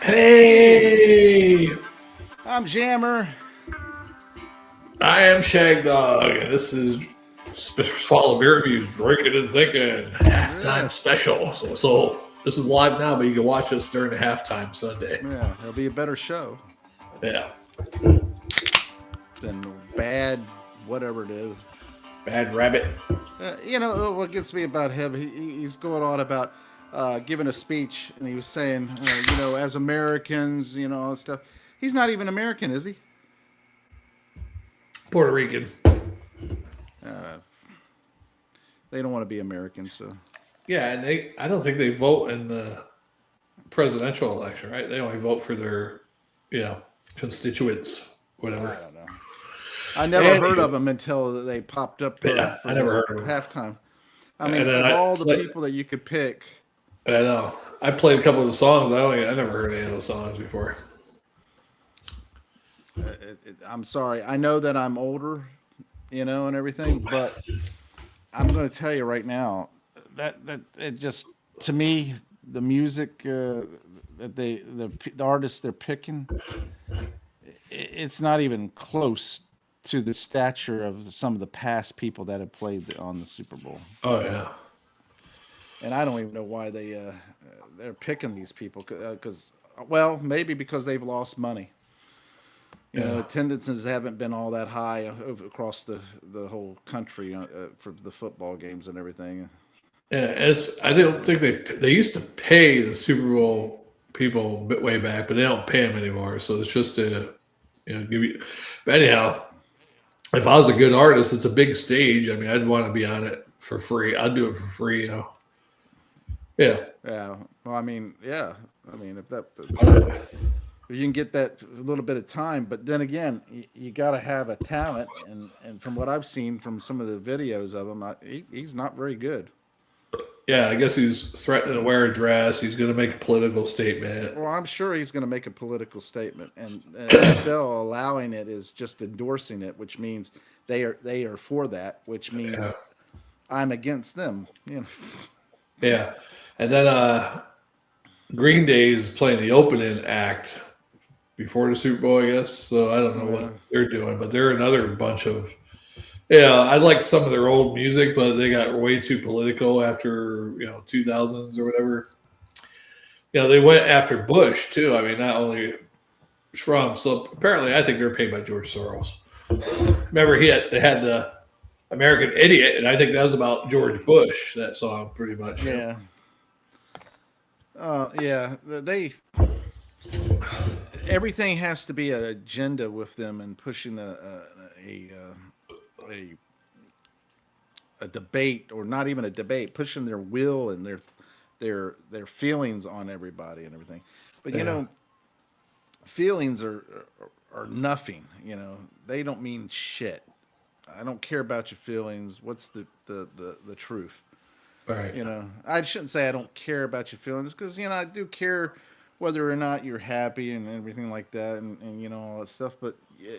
Hey, I'm Jammer. I am Shagdog, and this is Swallow Beer Reviews, Drinking and Thinking halftime Yeah, special. So this is live now, but you can watch us during the halftime Sunday. yeah, it'll be a better show Yeah, than bad, whatever it is. Bad Rabbit. What gets me about him, he's going on about giving a speech, and he was saying, as Americans, all that stuff. He's not even American, is he? Puerto Rican. Uh, they don't want to be Americans, so Yeah, and I don't think they vote in the presidential election, right? They only vote for their, constituents, I whatever. don't know. I never heard of them until they popped up Yeah, for I never this heard of them. halftime. I And mean, then of all the play, people that you could pick, I know. I played a couple of the songs. I never heard any of those songs before. I'm sorry. I know that I'm older, and everything, but I'm going to tell you right now that it just to me the music that the artists they're picking, it's not even close to the stature of some of the past people that have played on the Super Bowl. Oh yeah. And I don't even know why they're picking these people because well maybe because they've lost money. Yeah. Attendances haven't been all that high across the whole country for the football games and everything. Yeah, I don't think they used to pay the Super Bowl people way back, but they don't pay them anymore. So it's just to give you. But anyhow, if I was a good artist, it's a big stage. I mean, I'd want to be on it for free. I'd do it for free. Yeah. Yeah. Well, I mean, yeah. I mean, if Uh, you can get that a little bit of time, but then again, you got to have a talent, and from what I've seen from some of the videos of him, he's not very good. Yeah, I guess he's threatening to wear a dress. He's going to make a political statement. Well, I'm sure he's going to make a political statement, and the NFL allowing it is just endorsing it, which means they are for that, which means Yeah. I'm against them. Yeah. And then Green Day is playing the opening act before the Super Bowl, I guess. So I don't know what they're doing, but they're another bunch of. Yeah, I like some of their old music, but they got way too political after 2000s or whatever. They went after Bush too. I mean, not only Trump. So apparently, I think they're paid by George Soros. Remember, they had the American Idiot, and I think that was about George Bush. That song, pretty much. Yeah. Yeah. They everything has to be an agenda with them and pushing a a debate, or not even a debate, pushing their will and their feelings on everybody and everything. But Yeah. feelings are nothing. They don't mean shit. I don't care about your feelings. What's the truth? Right. I shouldn't say I don't care about your feelings because I do care whether or not you're happy and everything like that, and all that stuff. But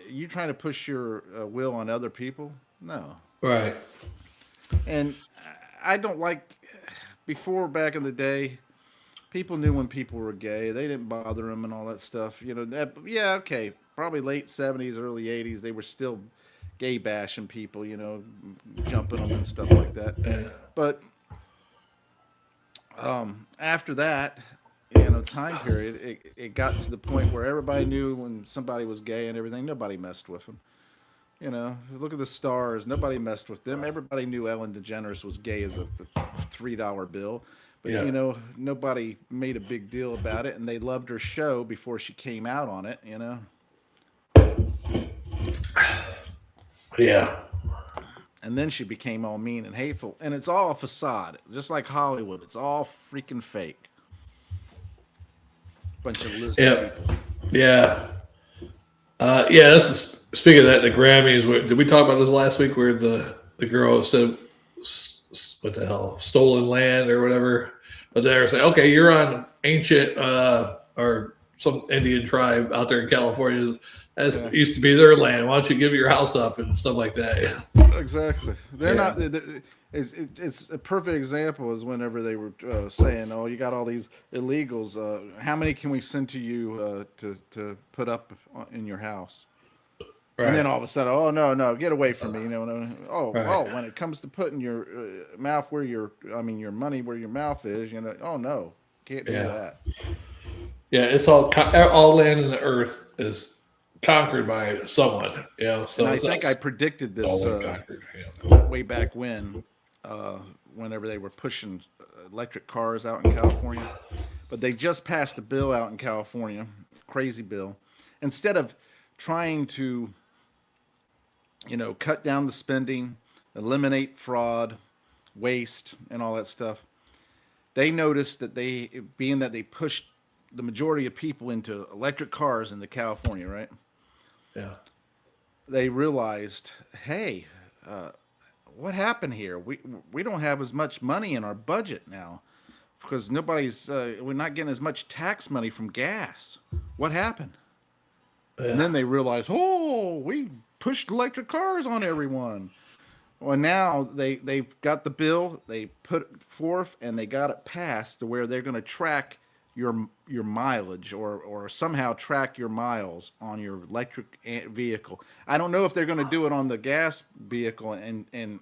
you trying to push your will on other people? No. Right. And I don't like before back in the day. People knew when people were gay. They didn't bother them and all that stuff. Yeah, okay. Probably late '70s, early '80s, they were still gay bashing people. Jumping them and stuff like that. Yeah. But after that, time period, it got to the point where everybody knew when somebody was gay and everything. Nobody messed with them. Look at the stars. Nobody messed with them. Everybody knew Ellen DeGeneres was gay as a $3 bill. But Yeah. nobody made a big deal about it, and they loved her show before she came out on it. Yeah. And then she became all mean and hateful, and it's all a facade, just like Hollywood. It's all freaking fake. Bunch of lizard Yeah. people. Yeah. Yeah. Speaking of that, the Grammys. Did we talk about this last week? Where the girl said, "What the hell, stolen land or whatever?" But they're saying, "Okay, you're on ancient or some Indian tribe out there in California. As Yeah. used to be their land. Why don't you give your house up and stuff like that?" Yeah. Exactly. They're Yeah. not. It's a perfect example is whenever they were saying, "Oh, you got all these illegals. How many can we send to you to put up in your house?" And then Right. all of a sudden, "Oh no, no, get away from me!" Oh, Right. oh, when it comes to putting your mouth where your money where your mouth is, oh no, can't do Yeah. that. Yeah. It's all land in the earth is conquered by someone. And So I it's not think I predicted all this been conquered. Yeah. way back when, uh, whenever they were pushing electric cars out in California. But they just passed a bill out in California, crazy bill. Instead of trying to, cut down the spending, eliminate fraud, waste, and all that stuff, they noticed that being that they pushed the majority of people into electric cars into California, right? Yeah. They realized, hey, what happened here? We don't have as much money in our budget now because we're not getting as much tax money from gas. What happened? And Yeah. then they realized, oh, we pushed electric cars on everyone. Well, now they've got the bill, they put it forth, and they got it passed to where they're going to track your mileage or somehow track your miles on your electric vehicle. I don't know if they're going to do it on the gas vehicle and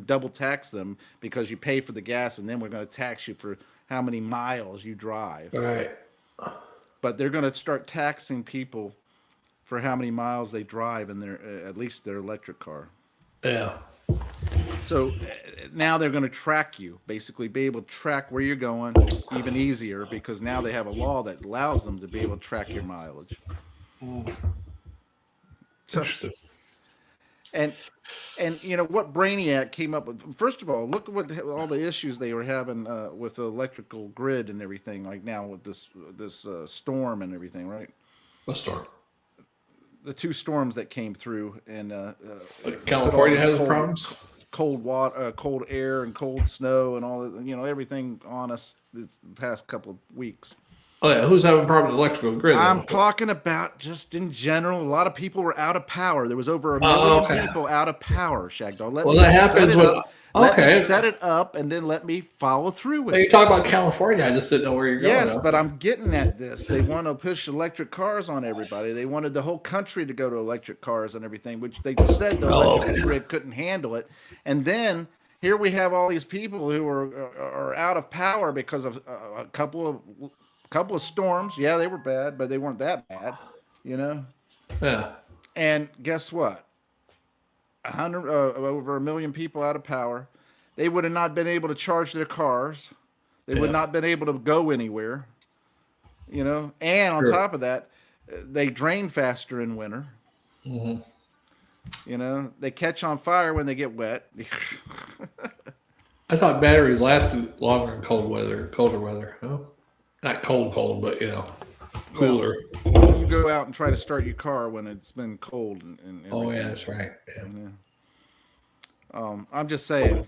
double tax them because you pay for the gas, and then we're going to tax you for how many miles you drive. Right. But they're going to start taxing people for how many miles they drive in their at least their electric car. Yeah. So now they're going to track you, basically be able to track where you're going even easier because now they have a law that allows them to be able to track your mileage. So, Interesting. and what Brainiac came up with. First of all, look at what all the issues they were having with the electrical grid and everything. Like now with this storm and everything, right? Let's start. The two storms that came through and put all California this has problems. cold water, cold air, and cold snow, and all everything on us the past couple of weeks. Oh yeah, who's having problems with electrical grid I'm though? talking about just in general. A lot of people were out of power. There was over a Oh, million okay. people out of power. Shagdog, let Well, me that set happens it when. up. Let me Okay. set it up, and then let me follow through Hey, with you it. talk about California. I just didn't know where you're going. Yes, but Okay. I'm getting at this. They want to push electric cars on everybody. They wanted the whole country to go to electric cars and everything, which they said the Oh, electrical okay. grid couldn't handle it. And then here we have all these people who are out of power because of a couple of storms. Yeah, they were bad, but they weren't that bad, you know. Yeah. And guess what? Over a million people out of power. They would have not been able to charge their cars. They would Yeah. not been able to go anywhere. And on Sure. top of that, they drain faster in winter. Hmm. They catch on fire when they get wet. I thought batteries lasted longer in colder weather. Oh, not cold, but Well, cooler. you go out and try to start your car when it's been cold and Oh yeah, everything. that's right. Yeah. Yeah. I'm just saying,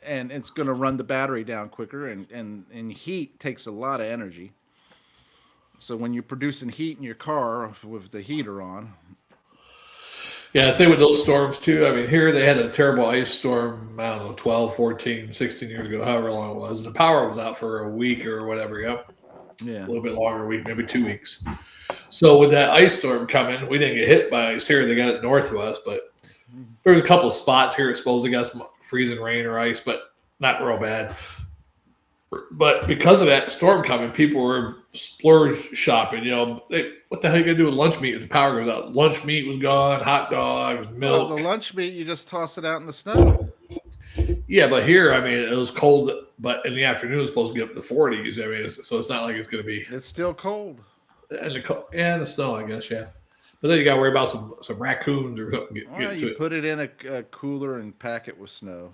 and it's going to run the battery down quicker, and heat takes a lot of energy. So when you're producing heat in your car with the heater on, Yeah, I think with those storms too. I mean, here they had a terrible ice storm, I don't know, 12, 14, 16 years ago, however long it was. And the power was out for a week or whatever. Yep. A yeah, little bit longer, a week, maybe 2 weeks. So with that ice storm coming, we didn't get hit by ice here. They got it north of us, but there's a couple of spots here that supposedly got some freezing rain or ice, but not real bad. But because of that storm coming, people were splurge shopping. What the hell are you gonna do with lunch meat if the power goes out? Lunch meat was gone, hot dogs, well, the milk. lunch meat you just toss it out in the snow. Yeah, but here, I mean, it was cold, but in the afternoon it's supposed to get up to 40s. I mean, so it's not like it's gonna be It's still cold. and the snow, I guess, yeah. But then you got to worry about some raccoons or something Well, get you to it. put it in a cooler and pack it with snow.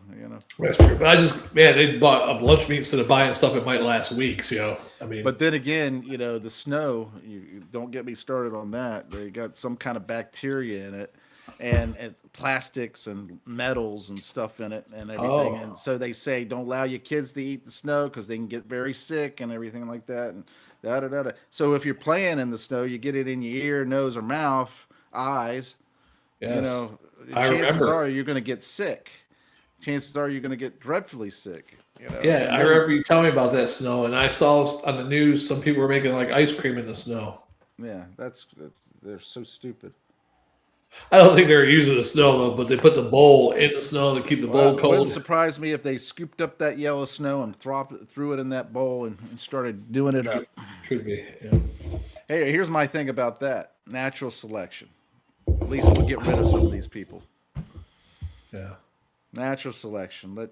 That's true. But they bought a lunch meat instead of buying stuff that might last weeks. I mean, But then again, the snow. You don't get me started on that. They got some kind of bacteria in it, and plastics and metals and stuff in it and everything. oh, And so they say don't allow your kids to eat the snow because they can get very sick and everything like that. And da da da da. So if you're playing in the snow, you get it in your ear, nose, or mouth, eyes. yes, The I chances remember. are you're going to get sick. chances are you're going to get dreadfully sick. Yeah, I remember you telling me about that snow, and I saw on the news some people were making like ice cream in the snow. Yeah, that's they're so stupid. I don't think they were using the snow though, but they put the bowl in the snow to keep the bowl It cold. wouldn't surprise me if they scooped up that yellow snow and threw it in that bowl and started doing it up. Could be. Yeah. Hey, here's my thing about that: natural selection. At least we'll get rid of some of these people. Yeah. Natural selection. Let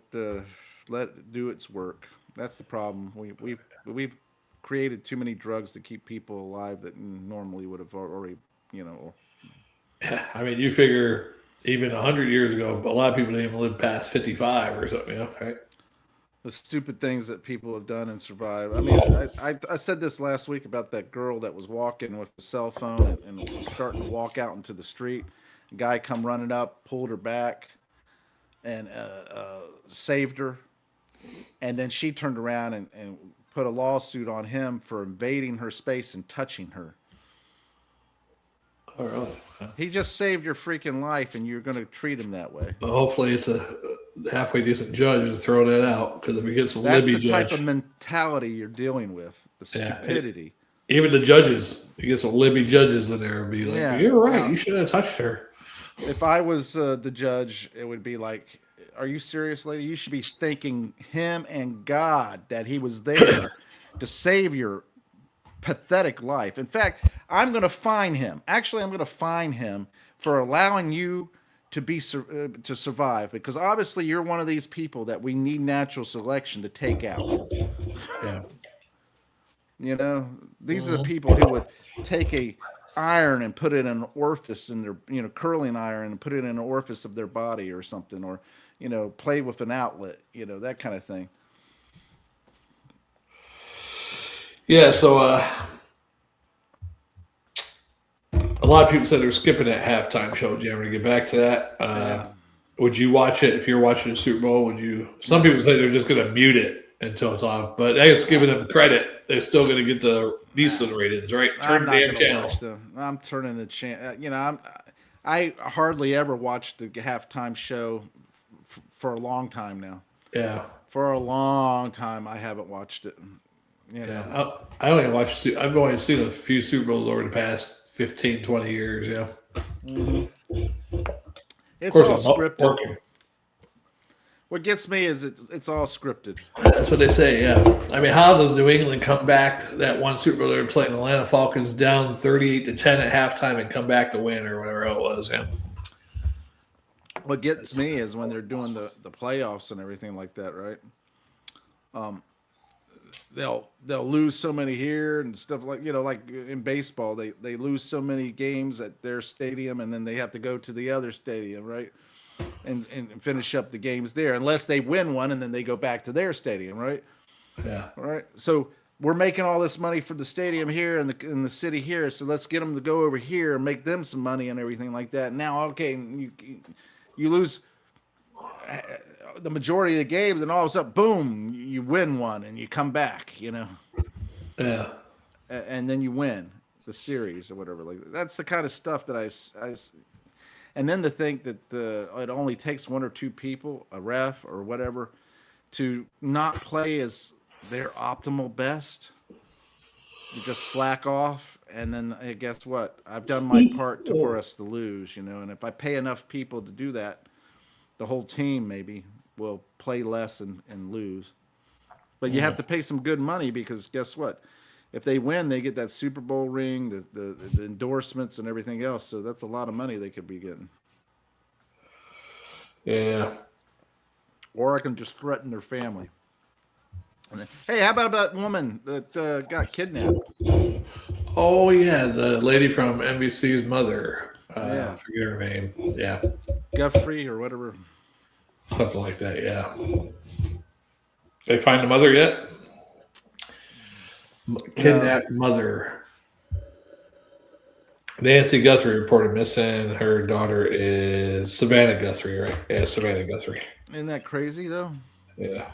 it do its work. That's the problem. We've created too many drugs to keep people alive that normally would have already, Yeah. I mean, you figure even 100 years ago, a lot of people didn't even live past 55 or something, right? The stupid things that people have done and survived. I mean, I said this last week about that girl that was walking with a cell phone and was starting to walk out into the street. A guy come running up, pulled her back, and saved her. And then she turned around and put a lawsuit on him for invading her space and touching her. Oh, really? He just saved your freaking life, and you're going to treat him that way. Well, hopefully, it's a halfway decent judge to throw that out, because if he gets a That's Libby the judge, type of mentality you're dealing with. The stupidity. Even the judges, he gets some Libby judges in there and be like, Yeah. "You're right. You shouldn't have touched her." If I was the judge, it would be like, "Are you serious, lady? You should be thanking him and God that he was there to save your pathetic life. In fact, I'm going to fine him. Actually, I'm going to fine him for allowing you to survive, because obviously you're one of these people that we need natural selection to take out." Yeah. These are the people who would take a iron and put it in an orifice in their, curling iron and put it in an orifice of their body or something, or, play with an outlet, that kind of thing. Yeah, so a lot of people said they're skipping that halftime show. Jim, to get back to that, would you watch it if you're watching the Super Bowl? Would you? Some people say they're just going to mute it until it's off, but I guess giving them credit, they're still going to get the decent ratings, right? Turn the damn channel. I'm turning the channel. I hardly ever watched the halftime show for a long time now. Yeah, for a long time I haven't watched it. Yeah, I only watched. I've only seen a few Super Bowls over the past 15, 20 years. Yeah. Mm-hmm. It's all scripted. Working. What gets me is it's all scripted. That's what they say. Yeah. I mean, how does New England come back? That one Super Bowl they were playing, the Atlanta Falcons down 38-10 at halftime and come back to win, or whatever it was. Yeah. What gets me is when they're doing the playoffs and everything like that, right? They'll lose so many here and stuff like in baseball they lose so many games at their stadium, and then they have to go to the other stadium, right, and finish up the games there unless they win one, and then they go back to their stadium, right? Yeah. All right. So we're making all this money for the stadium here and in the city here, so let's get them to go over here and make them some money and everything like that. Now, okay, you lose the majority of the games, and all of a sudden, boom, you win one and you come back, Yeah. And then you win the series or whatever. Like that's the kind of stuff that I and then to think that it only takes one or two people, a ref or whatever, to not play as their optimal best, to just slack off, and then guess what? I've done my part for us to lose, and if I pay enough people to do that, the whole team maybe will play less and lose. But you have to pay some good money, because guess what? If they win, they get that Super Bowl ring, the endorsements and everything else. So that's a lot of money they could be getting. Yeah. Or I can just threaten their family. And then, hey, how about that woman that got kidnapped? Oh, yeah, the lady from NBC's mother. Yeah. I forget her name. Yeah. Guthrie or whatever. Something like that, yeah. They find the mother yet? Kidnapped mother. Nancy Guthrie reported missing. Her daughter is Savannah Guthrie, right? Yeah, Savannah Guthrie. Isn't that crazy, though? Yeah.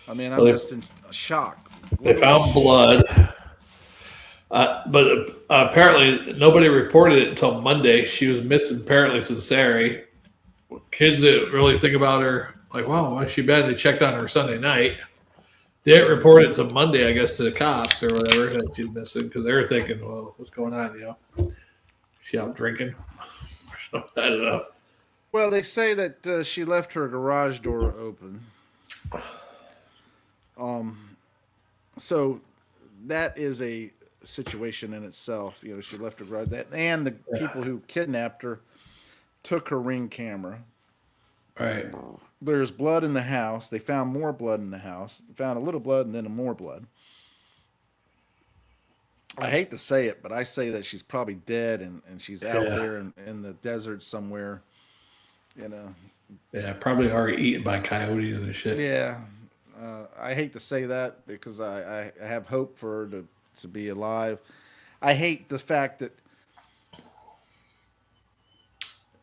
I mean, I'm just in shock. They found blood. But apparently nobody reported it until Monday. She was missing apparently since Saturday. kids that really think about her, like, wow, why's she bad? They checked on her Sunday night. Didn't report it to Monday, I guess, to the cops or whatever that she's missing because they were thinking, well, what's going on? She out drinking? I don't know. Well, they say that she left her garage door open. So that is a situation in itself. She left her garage. And the people who kidnapped her took her Ring camera. Right. There's blood in the house. They found more blood in the house. They found a little blood and then more blood. I hate to say it, but I say that she's probably dead and she's out there in the desert somewhere. Yeah, probably already eaten by coyotes and shit. Yeah. I hate to say that because I have hope for her to be alive. I hate the fact that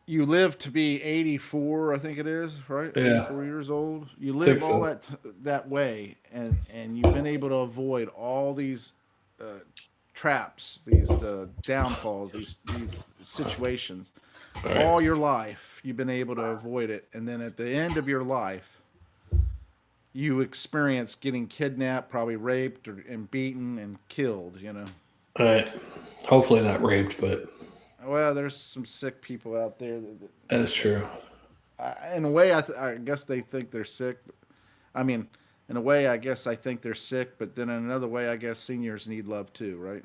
you live to be 84, I think it is, right? Yeah. 84 years old. You live all that way, and you've been able to avoid all these traps, these downfalls, these situations. Right. All your life, you've been able to avoid it. And then at the end of your life, you experience getting kidnapped, probably raped and beaten and killed, Right. Hopefully not raped, but... Well, there's some sick people out there. That is true. In a way, I guess they think they're sick. I mean, in a way, I guess I think they're sick, but then in another way, I guess seniors need love too, right?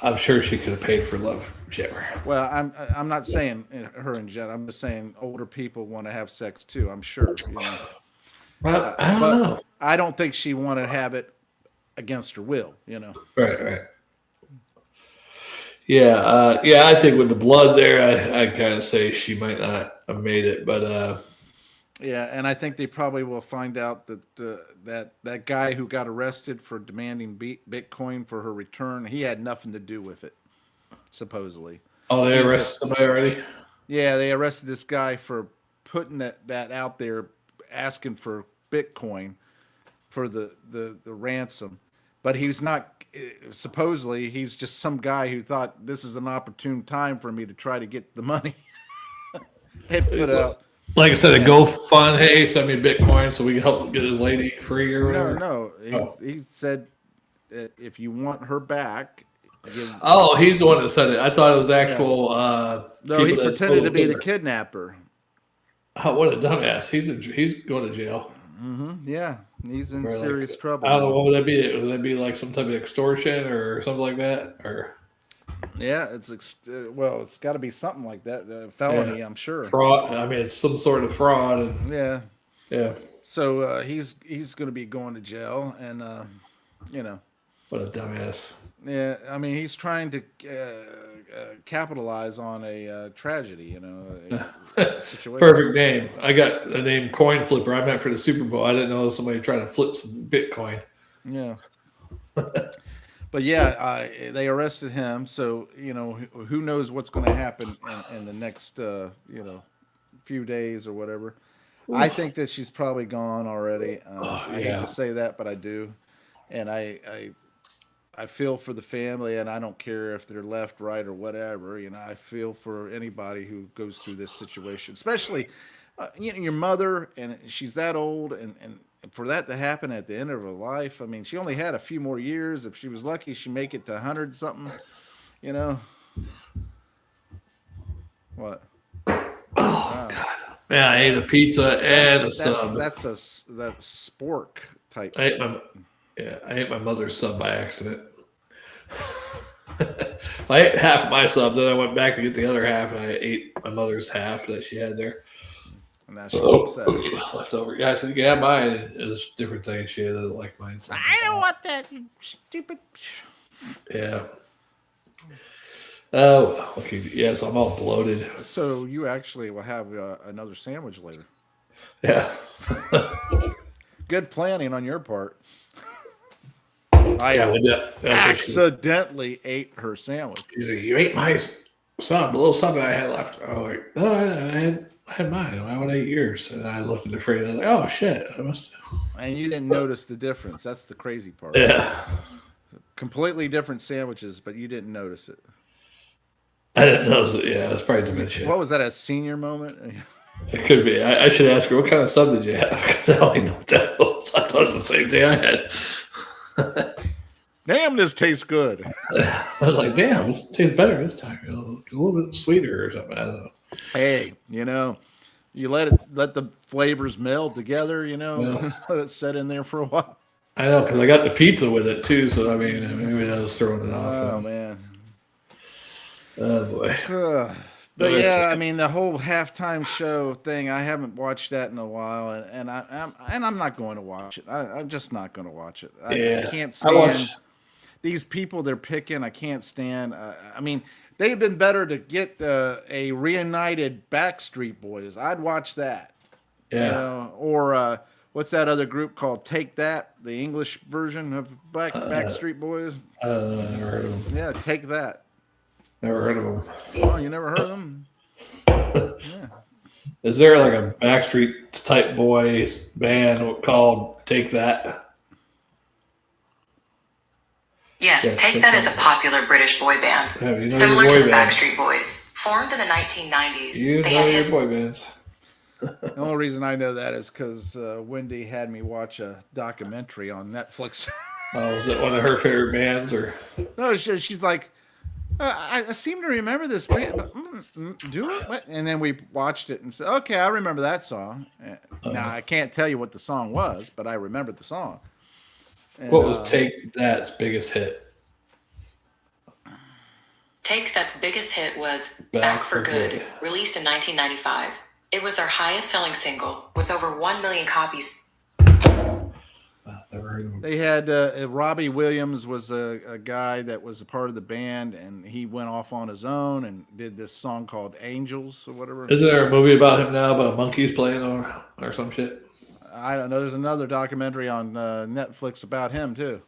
I'm sure she could have paid for love, Jimmer. Well, I'm not saying her and Jen. I'm just saying older people want to have sex too. I'm sure. Well, I don't know. I don't think she wanted to have it against her will. Right. Yeah, I think with the blood there, I kind of say she might not have made it, but yeah, and I think they probably will find out that that guy who got arrested for demanding Bitcoin for her return, he had nothing to do with it, supposedly. Oh, they arrested somebody already? Yeah, they arrested this guy for putting that out there, asking for Bitcoin for the ransom, but he was not. Supposedly, he's just some guy who thought this is an opportune time for me to try to get the money. It put out. Like I said, a GoFund, hey, send me Bitcoin so we can help get his lady free or whatever. No. He said that if you want her back. He's the one that said it. I thought it was actual. No, he pretended to be the kidnapper. Oh, what a dumbass! He's going to jail. Mm-hmm. Yeah, he's in serious trouble. I don't know. What would that be? Would that be like some type of extortion or something like that? Or yeah, it's got to be something like that. Felony, I'm sure. Fraud. I mean, it's some sort of fraud. And, yeah. So he's going to be going to jail, and What a dumbass. Yeah, I mean, he's trying to capitalize on a tragedy, a situation. Perfect name. I got the name Coin Flipper. I meant for the Super Bowl. I didn't know somebody trying to flip some Bitcoin. Yeah. But yeah, they arrested him. So, who knows what's going to happen in the next, few days or whatever. Oof. I think that she's probably gone already. I hate to say that, but I do. And I feel for the family, and I don't care if they're left, right, or whatever. I feel for anybody who goes through this situation, especially your mother, and she's that old, and for that to happen at the end of her life. I mean, she only had a few more years. If she was lucky, she'd make it to 100 something. What? Oh God! Yeah, I ate a pizza and a sub. That's spork type. I ate my mother's sub by accident. I ate half of my sub, then I went back to get the other half, and I ate my mother's half that she had there. And now she's upset. Leftover. Yeah, I said, yeah, mine is different thing. She doesn't like mine. So. I don't want that, you stupid. Yeah. Oh, okay. Yes, I'm all bloated. So you actually will have another sandwich later. Yeah. Good planning on your part. I accidentally ate her sandwich. You ate my sub, the little sub that I had left. I was like, no, I had mine. Why would I eat yours? And I looked at the fridge. I was like, oh shit, I must. And you didn't notice the difference. That's the crazy part. Yeah. completely different sandwiches, but you didn't notice it. I didn't notice it. Yeah, it's probably dementia. What was that? A senior moment? It could be. I should ask her, what kind of sub did you have? Because I don't even know what that was. I thought it was the same thing I had. Damn, this tastes good. I was like, damn, this tastes better this time. A little bit sweeter or something. I don't know. Hey, you let the flavors meld together. Yeah. Let it set in there for a while. I know, because I got the pizza with it too. So I mean, maybe that was throwing it off. Oh man. Oh boy. But yeah, I mean the whole halftime show thing. I haven't watched that in a while, and I'm not going to watch it. I'm just not going to watch it. I can't stand these people they're picking. I can't stand. I mean, they've been better to get a reunited Backstreet Boys. I'd watch that. Yeah. Or what's that other group called? Take That, the English version of Backstreet Boys. Never heard of them. Yeah, Take That. Never heard of them. Oh, you never heard of them? Yeah. Is there like a Backstreet type boys band called Take That? Yes, Take That is a popular British boy band, similar to the Backstreet Boys. Formed in the 1990s, You know your boy bands. The only reason I know that is because Wendy had me watch a documentary on Netflix. Oh, is it one of her favorite bands? Or No, she's like, I seem to remember this band, but do it? What? And then we watched it and said, okay, I remember that song. Now, I can't tell you what the song was, but I remember the song. And, what was Take That's biggest hit? Take That's biggest hit was Back for Good, released in 1995. It was their highest selling single, with over 1 million copies. Never heard of him. They had Robbie Williams was a guy that was a part of the band, and he went off on his own and did this song called Angels or whatever. Isn't there a movie about him now about monkeys playing or some shit? I don't know. There's another documentary on Netflix about him too.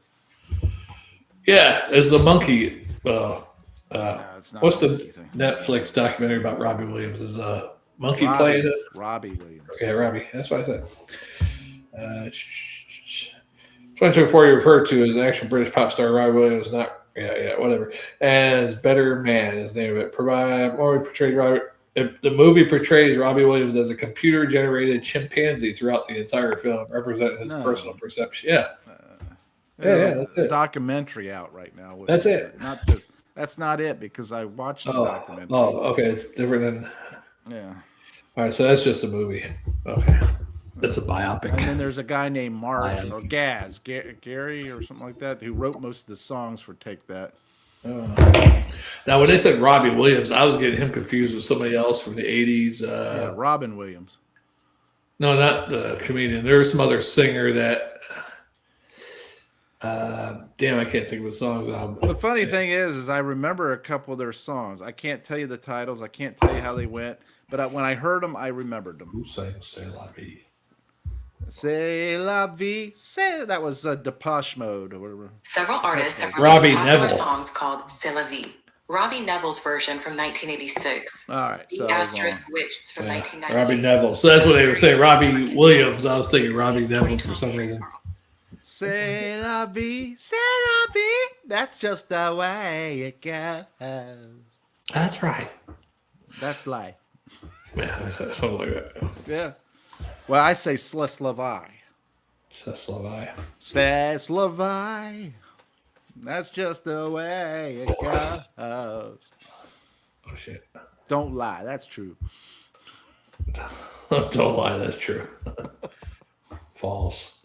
Yeah, it's the monkey. No, it's not What's a the monkey thing. Netflix documentary about Robbie Williams? Is a monkey playing it? Robbie Williams. Okay, Robbie. That's what I said. 2024 you referred to as action British pop star Robbie Williams, whatever. As Better Man is the name of it. The movie portrays Robbie Williams as a computer-generated chimpanzee throughout the entire film, representing his personal perception. Yeah. That's it. Documentary out right now. That's it. That's not it because I watched the documentary. Oh, okay. It's different than. Yeah. All right, so that's just a movie. Okay. That's a biopic. And then there's a guy named Mark or Gary or something like that, who wrote most of the songs for Take That. Now, when they said Robbie Williams, I was getting him confused with somebody else from the 80s. Robin Williams. No, not the comedian. There was some other singer that. Damn, I can't think of the songs now. The funny thing is I remember a couple of their songs. I can't tell you the titles. I can't tell you how they went. But when I heard them, I remembered them. Who sang C'est La Vie? C'est la vie. That was Depeche Mode or whatever. Several artists have Robbie released popular Neville. songs called C'est la vie. Robbie Neville's version from 1986. All right. So The Asterisk Witch from 1998. Robbie Neville. So that's what they were saying. Robbie Williams. I was thinking Robbie Neville for some reason. C'est la vie. C'est la vie. That's just the way it goes. That's right. That's life. Yeah, something like that. Yeah. Well, I say Sleslavai. Seslavai. Sleslavai. That's just the way it goes. Oh, shit. Don't lie. That's true. Don't lie. That's true. False.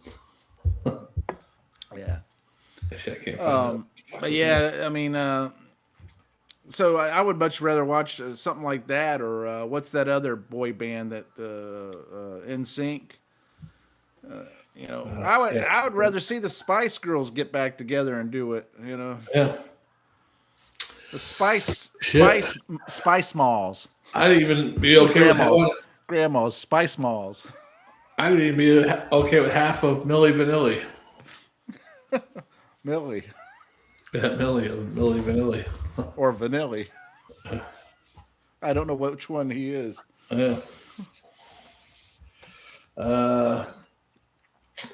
Yeah. Shit, I can't find it. But yeah, I mean, so I would much rather watch something like that, or what's that other boy band that NSYNC? I would rather see the Spice Girls get back together and do it. Yeah. The Spice Malls. I'd even be okay with that. Grandma's Spice Malls. I'd even be okay with half of Milli Vanilli. Millie. Yeah, Milli Vanilli. Or Vanilli. I don't know which one he is. Yeah.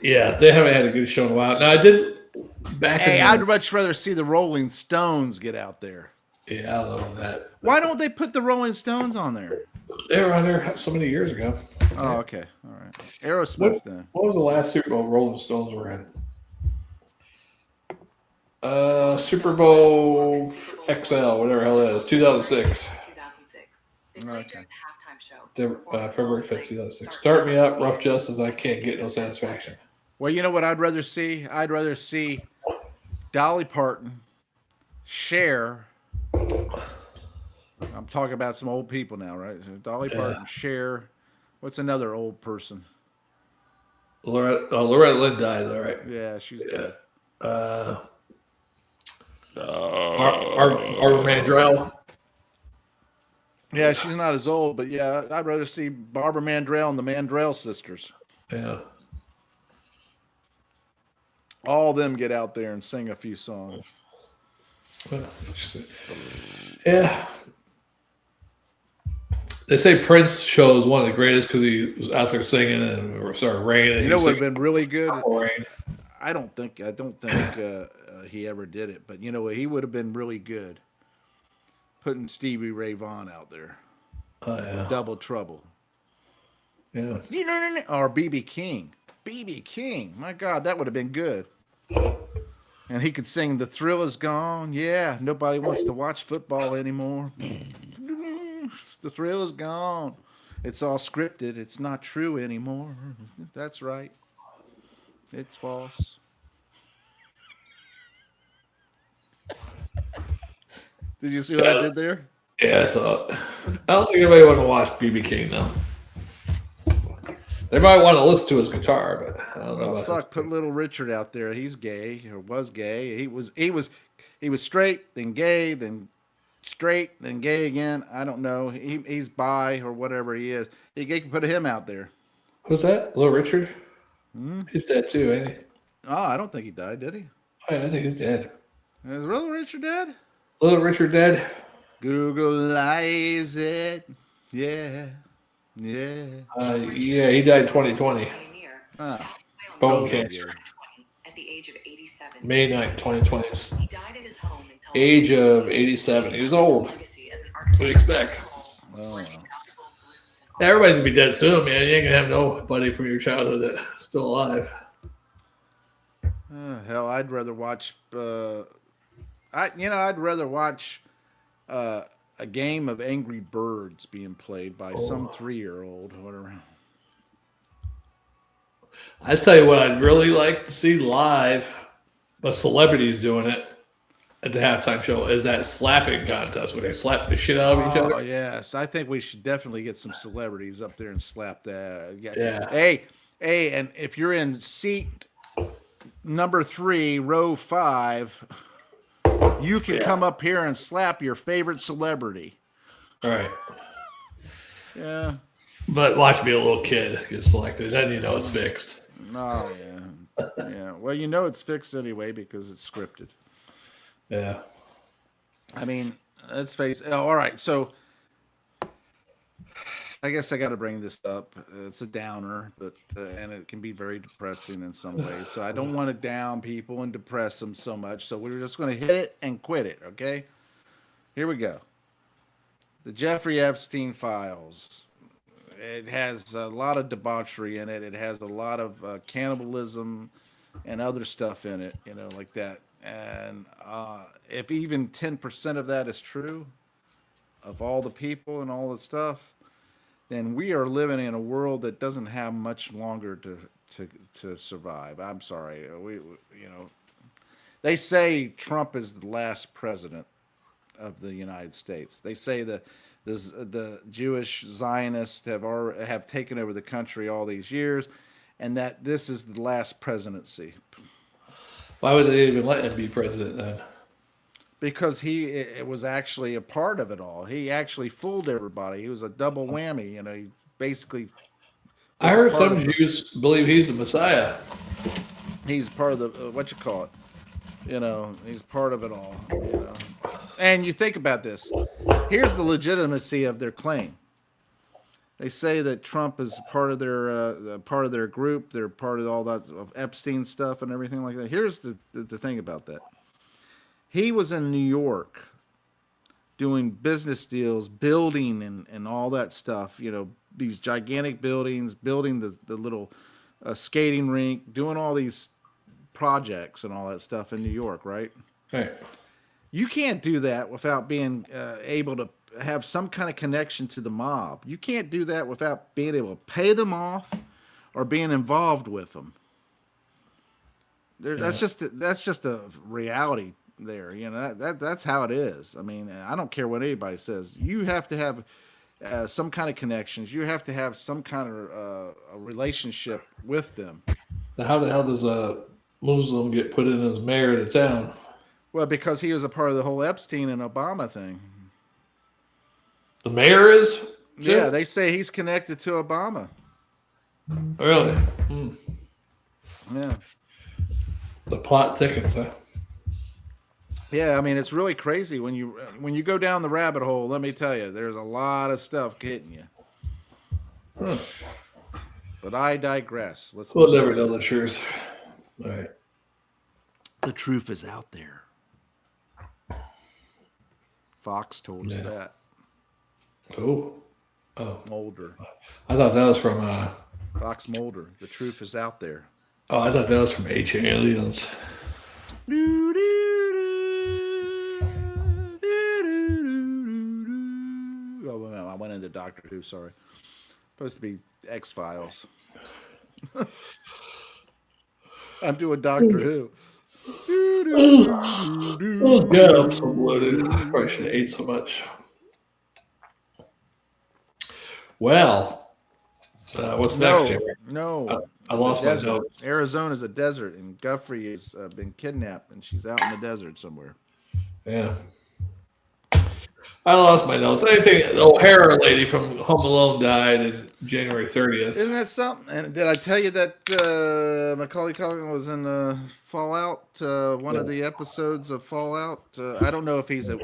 Yeah, they haven't had a good show in a while. Now, I did Hey, I'd much rather see the Rolling Stones get out there. Yeah, I love that. Why don't they put the Rolling Stones on there? They were on there so many years ago. Oh, okay. All right. Aerosmith then. What was the last Super Bowl Rolling Stones were in? Super Bowl XL, whatever the hell that is, 2006. 2006. They played Okay. during the halftime show. February 5th, 2006. Start Me Up, Rough Justice, I Can't Get No Satisfaction. Well, you know what I'd rather see? I'd rather see Dolly Parton, Cher. I'm talking about some old people now, right? So Dolly Parton, Cher. What's another old person? Loretta Lynn died, all right. Yeah, she's dead. Barbara Mandrell. Yeah, she's not as old, but yeah, I'd rather see Barbara Mandrell and the Mandrell sisters. Yeah. All of them get out there and sing a few songs. Yeah. They say Prince show is one of the greatest because he was out there singing and it started raining. You know what would have been really good? Rain. I don't think he ever did it, but you know what? He would have been really good putting Stevie Ray Vaughan out there. Oh, yeah. Double Trouble. Yeah. Or BB King. BB King. My God, that would have been good. And he could sing The Thrill Is Gone. Yeah, nobody wants to watch football anymore. The thrill is gone. It's all scripted. It's not true anymore. That's right. It's false. Did you see what I did there? Yeah, I thought. I don't think anybody want to watch BB King now. They might want to listen to his guitar, but I don't know. Oh, fuck! Put Little Richard out there. He's gay or was gay. He was straight, then gay, then straight, then gay again. I don't know. He's bi or whatever he is. You can put him out there. Who's that? Little Richard? He's dead too, ain't he? Oh, I don't think he died. Did he? Oh, yeah, I think he's dead. Is Little Richard dead? Little Richard dead? Googleize it. Yeah. Yeah. Yeah, he died in 2020. Bone cancer. At the age of 87. May 9th, 2020. He died at his home until Age of 87. He was old. What do you expect? Oh. Yeah, everybody's going to be dead soon, man. You ain't going to have nobody from your childhood that's still alive. Hell, I'd rather watch. I'd rather watch a game of Angry Birds being played by some 3-year-old or whatever. I tell you what, I'd really like to see live, but celebrities doing it at the halftime show is that slapping contest where they slap the shit out of each other. Oh yes, I think we should definitely get some celebrities up there and slap that. Yeah. Hey, and if you're in seat number 3, row 5. You can come up here and slap your favorite celebrity. All right. Yeah. But watch me a little kid get selected. Then you know it's fixed. Oh, yeah. Yeah. Well, you know it's fixed anyway because it's scripted. Yeah. I mean, let's face it. Oh, all right. So I guess I got to bring this up. It's a downer, but and it can be very depressing in some ways. So I don't want to down people and depress them so much. So we're just going to hit it and quit it. Okay. Here we go. The Jeffrey Epstein files. It has a lot of debauchery in it. It has a lot of cannibalism and other stuff in it, like that. And if even 10% of that is true, of all the people and all the stuff, then we are living in a world that doesn't have much longer to survive. I'm sorry. They say Trump is the last president of the United States. They say the Jewish Zionists have taken over the country all these years, and that this is the last presidency. Why would they even let him be president then? Because it was actually a part of it all. He actually fooled everybody. He was a double whammy. He basically. I heard some Jews believe he's the Messiah. He's part of the he's part of it all. And you think about this. Here's the legitimacy of their claim. They say that Trump is part of their group. They're part of all that Epstein stuff and everything like that. Here's the thing about that. He was in New York doing business deals, building and all that stuff. These gigantic buildings, building the little skating rink, doing all these projects and all that stuff in New York, right? Right. You can't do that without being able to have some kind of connection to the mob. You can't do that without being able to pay them off or being involved with them. That's just a reality there. That's how it is. I mean, I don't care what anybody says. You have to have some kind of connections. You have to have some kind of a relationship with them. Now, how the hell does a Muslim get put in as mayor of the town? Well, because he was a part of the whole Epstein and Obama thing. The mayor is? Yeah, they say he's connected to Obama. Really? Yeah. The plot thickens, huh? Yeah, I mean, it's really crazy when you go down the rabbit hole. Let me tell you, there's a lot of stuff getting you. But I digress. We'll never know the truth. All right. The truth is out there. Fox told us that. Oh. Mulder. I thought that was from Fox Mulder. The truth is out there. Oh, I thought that was from Ancient Aliens. Oh, I went into Doctor Who. Sorry. Supposed to be X-Files. I'm doing Doctor Who. Oh, God, I'm so bloated. I probably should have ate so much. Well, what's next here? No. I lost my notes. Arizona's a desert, and Guthrie has been kidnapped, and she's out in the desert somewhere. Yeah. I lost my notes. I think the O'Hara lady from Home Alone died in January 30th. Isn't that something? And did I tell you that Macaulay Culkin was in Fallout, one of the episodes of Fallout? I don't know if he's a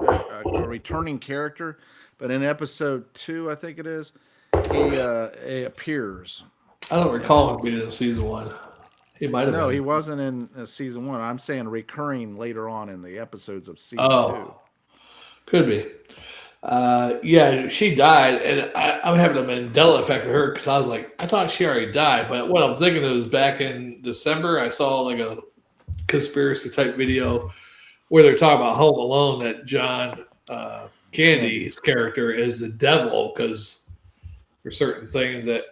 returning character, but in episode 2, I think it is, he appears. I don't recall him being in season 1. He might have been. No, he wasn't in season 1. I'm saying recurring later on in the episodes of season 2. Could be. Yeah, she died, and I'm having a Mandela effect with her because I was like, I thought she already died, but what I'm thinking is back in December, I saw like a conspiracy type video where they're talking about Home Alone that John Candy's character is the devil because there's certain things that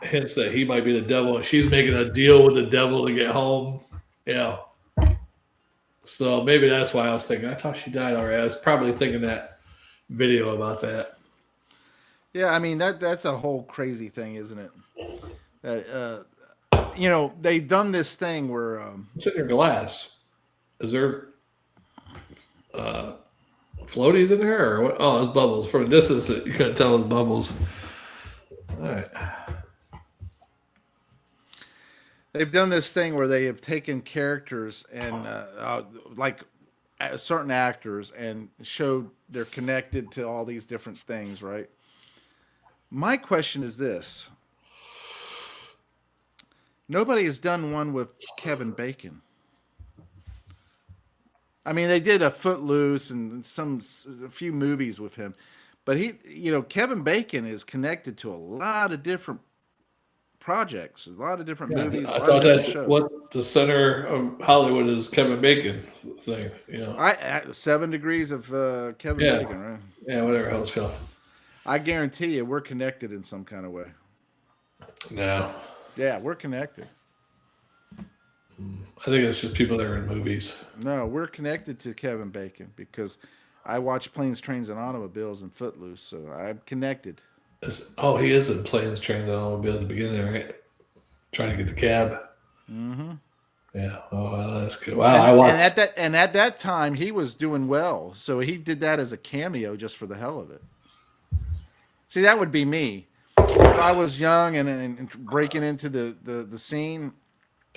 hints that he might be the devil, and she's making a deal with the devil to get home. Yeah. So maybe that's why I was thinking, I thought she died already. I was probably thinking that video about that. Yeah, I mean, that's a whole crazy thing, isn't it? They've done this thing where... What's in your glass? Is there floaties in there? Or what? Oh, it's bubbles. From a distance, you couldn't tell it was bubbles. All right. They've done this thing where they have taken characters and certain actors and showed they're connected to all these different things, right? My question is this. Nobody has done one with Kevin Bacon. I mean, they did a Footloose and a few movies with him, but Kevin Bacon is connected to a lot of different projects, a lot of different movies. I thought that's what the center of Hollywood is, Kevin Bacon thing. 7 Degrees of Kevin Bacon, right? Yeah, whatever hell it's called. I guarantee you, we're connected in some kind of way. No. Yeah, we're connected. I think it's just people that are in movies. No, we're connected to Kevin Bacon because I watch Planes, Trains, and Automobiles and Footloose, so I'm connected. He is in Planes, Trains, and Automobiles at the beginning, right? Trying to get the cab. Mm-hmm. Yeah. Oh, well, that's good. Wow. And at that time, he was doing well, so he did that as a cameo just for the hell of it. See, that would be me. If I was young and breaking into the scene,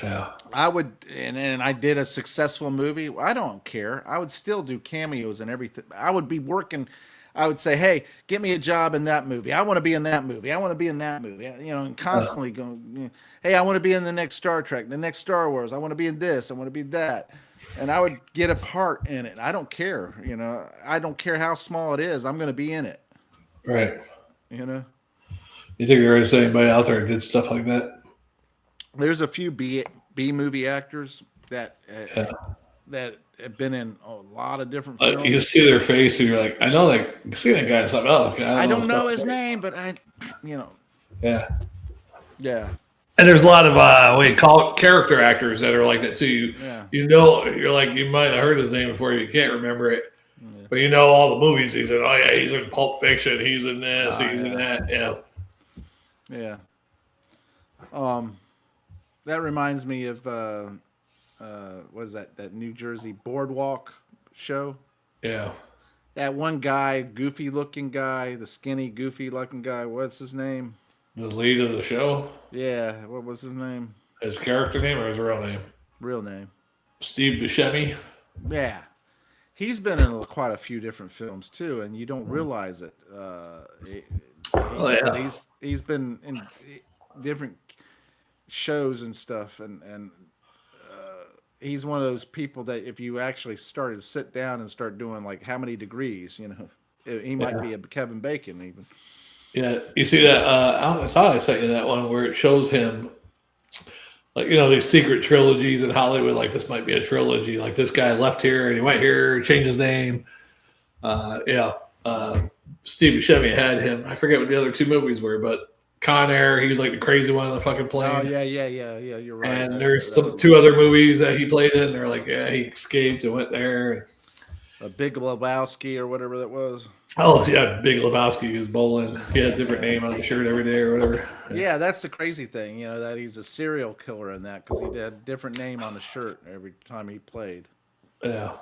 yeah, I would, and I did a successful movie. I don't care. I would still do cameos and everything. I would be working. I would say, hey, get me a job in that movie. I want to be in that movie. I want to be in that movie. And constantly going, hey, I want to be in the next Star Trek, the next Star Wars. I want to be in this. I want to be that. And I would get a part in it. I don't care. I don't care how small it is. I'm going to be in it. Right. You know? You think there is anybody out there that did stuff like that? There's a few B movie actors that Yeah. that have been in a lot of different films. You see their face, and you're like, I know that. You see that guy in something else. I don't know his name, but Yeah. Yeah. And there's a lot of what you call it, character actors that are like that too. Yeah. You're like, you might have heard his name before, you can't remember it, but you know all the movies he's in. Oh yeah, he's in Pulp Fiction. He's in this. He's in that. Yeah. Yeah. That reminds me of what is that New Jersey Boardwalk show? Yeah. That one guy, goofy looking guy, the skinny, goofy looking guy. What's his name? The lead of the show. Yeah. What was his name? His character name or his real name? Real name. Steve Buscemi. Yeah. He's been in quite a few different films too, and you don't realize it. He's been in different shows and stuff, and he's one of those people that if you actually started to sit down and start doing like how many degrees, he might be a Kevin Bacon even. Yeah, you see that? I thought I sent you that one where it shows him, like, these secret trilogies in Hollywood. Like, this might be a trilogy. Like, this guy left here and he went here, changed his name. Steve Buscemi had him. I forget what the other two movies were, but Con Air, he was like the crazy one on the fucking plane. Oh, yeah, you're right. And there's two other movies that he played in. They're like, yeah, he escaped and went there. A Big Lebowski or whatever that was. Oh, yeah, Big Lebowski. He was bowling. He had a different name on the shirt every day or whatever. Yeah, that's the crazy thing, that he's a serial killer in that because he had a different name on the shirt every time he played. Yeah.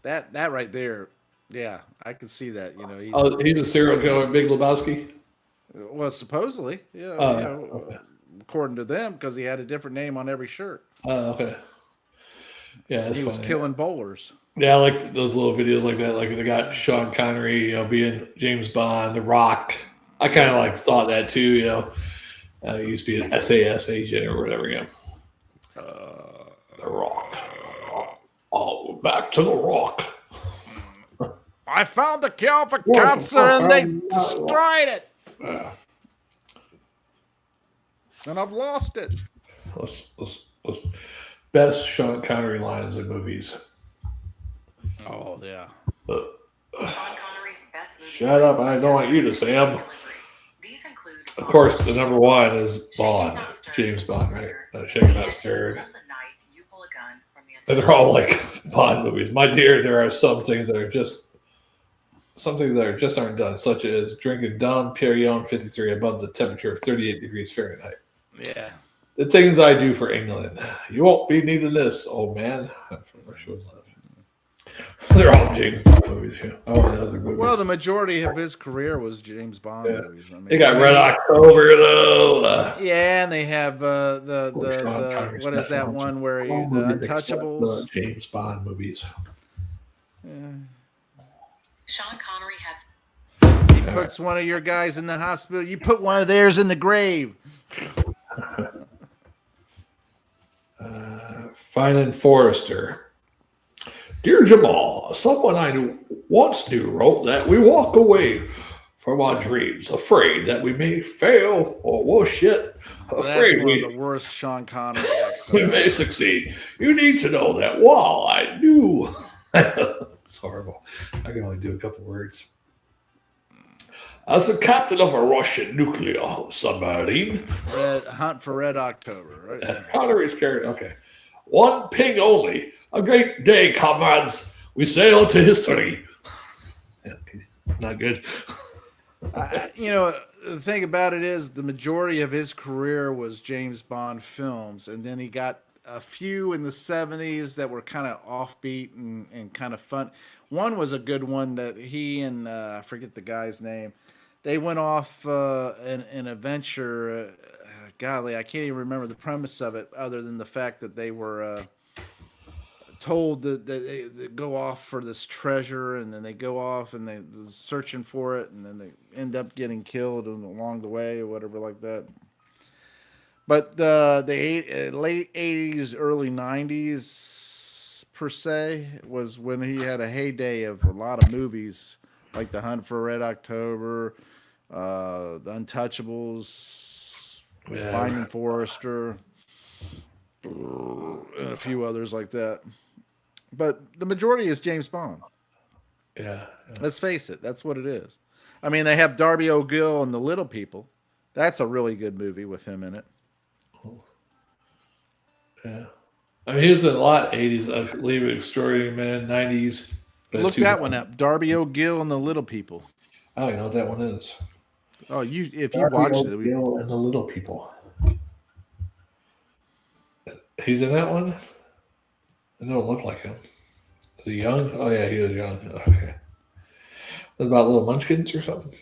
That right there, yeah, I could see that. He's a serial killer, Big Lebowski? Well, supposedly, yeah. Okay. According to them, because he had a different name on every shirt. Oh, okay. Yeah, that's he was funny. killing bowlers. Yeah, I like those little videos like that. Like they got Sean Connery, being James Bond, The Rock. I kind of thought that too. He used to be an SAS agent or whatever. Yeah. The Rock. Oh, back to The Rock. I found the cure for cancer and they destroyed it. Yeah. And I've lost it. Let's best Sean Connery lines in movies. Oh yeah. Sean Connery's best movie. Shut up! I don't want you to say them. These include, of course, the number one is Bond, James Bond, right? Shaken Not Stirred. And they're all like Bond movies. My dear, there are some things that are just aren't done, such as drinking Dom Perignon 53 above the temperature of 38 degrees Fahrenheit. Yeah. The things I do for England. You won't be needing this, old man. From Russia with Love. They're all James Bond movies. Yeah. Other movies. Well, the majority of his career was James Bond movies. I mean, they got Red October though. Yeah, and they have the what is that one where the Untouchables? James Bond movies. Yeah. Sean Connery has. He puts one of your guys in the hospital. You put one of theirs in the grave. Finding Forrester. Dear Jamal, someone I once knew wrote that we walk away from our dreams, afraid that we may fail or worse yet, afraid that's one of the worst Sean Connery acts. We may succeed. You need to know that while I knew, it's horrible. I can only do a couple words. As the captain of a Russian nuclear submarine, Hunt for Red October, right? Connery's character. Okay, one ping only. A great day, comrades. We sail to history. Not good. The thing about it is the majority of his career was James Bond films, and then he got a few in the 70s that were kind of offbeat and kind of fun. One was a good one that he and I forget the guy's name. They went off in a venture. Golly, I can't even remember the premise of it other than the fact that they were told that they go off for this treasure, and then they go off and they're searching for it, and then they end up getting killed along the way or whatever like that. But late 80s, early 90s, per se, was when he had a heyday of a lot of movies like The Hunt for Red October, The Untouchables, Finding Forrester, and a few others like that. But the majority is James Bond. Yeah. Let's face it, that's what it is. I mean, they have Darby O'Gill and The Little People. That's a really good movie with him in it. Yeah. I mean, he was in a lot 80s. I believe Extraordinary Man, 90s. Look that one up. Darby O'Gill and The Little People. I don't even know what that one is. Oh, if Darby you watched O'Gill and the Little People. He's in that one? It don't look like him. Is he young? Oh, yeah, he was young. Okay. It was about little munchkins or something?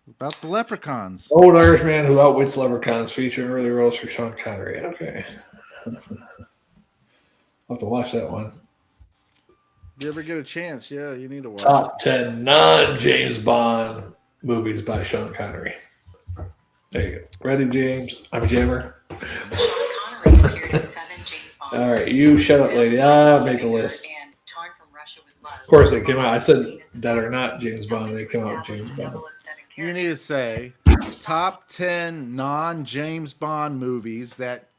About the leprechauns. Old Irishman who outwits leprechauns, featuring early roles for Sean Connery. Okay. I'll have to watch that one. If you ever get a chance, yeah, you need to watch Top 10 non-James Bond movies by Sean Connery. There you go. Ready, James? I'm a jammer. All right, you shut up, lady. I'll make a list. Of course, they came out. I said that or not James Bond. They came out with James Bond. You need to say top 10 non-James Bond movies that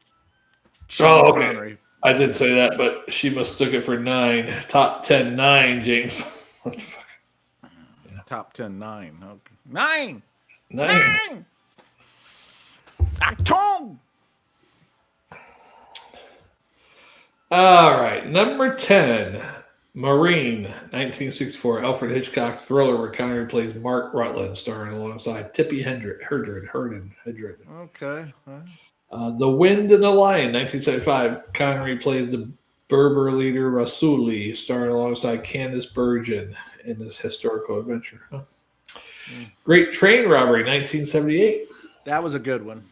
Sean Oh, okay. Connery. I did say that, but she mistook it for 9. Top 10 9 James. What the fuck? Top 10 9. Okay. 9. 9. Acton. All right, number 10, Marine, 1964, Alfred Hitchcock thriller where Connery plays Mark Rutland, starring alongside Tippi Hedren. Okay. The Wind and the Lion, 1975, Connery plays the Berber leader Rasuli, starring alongside Candice Bergen in this historical adventure. Great Train Robbery, 1978. That was a good one.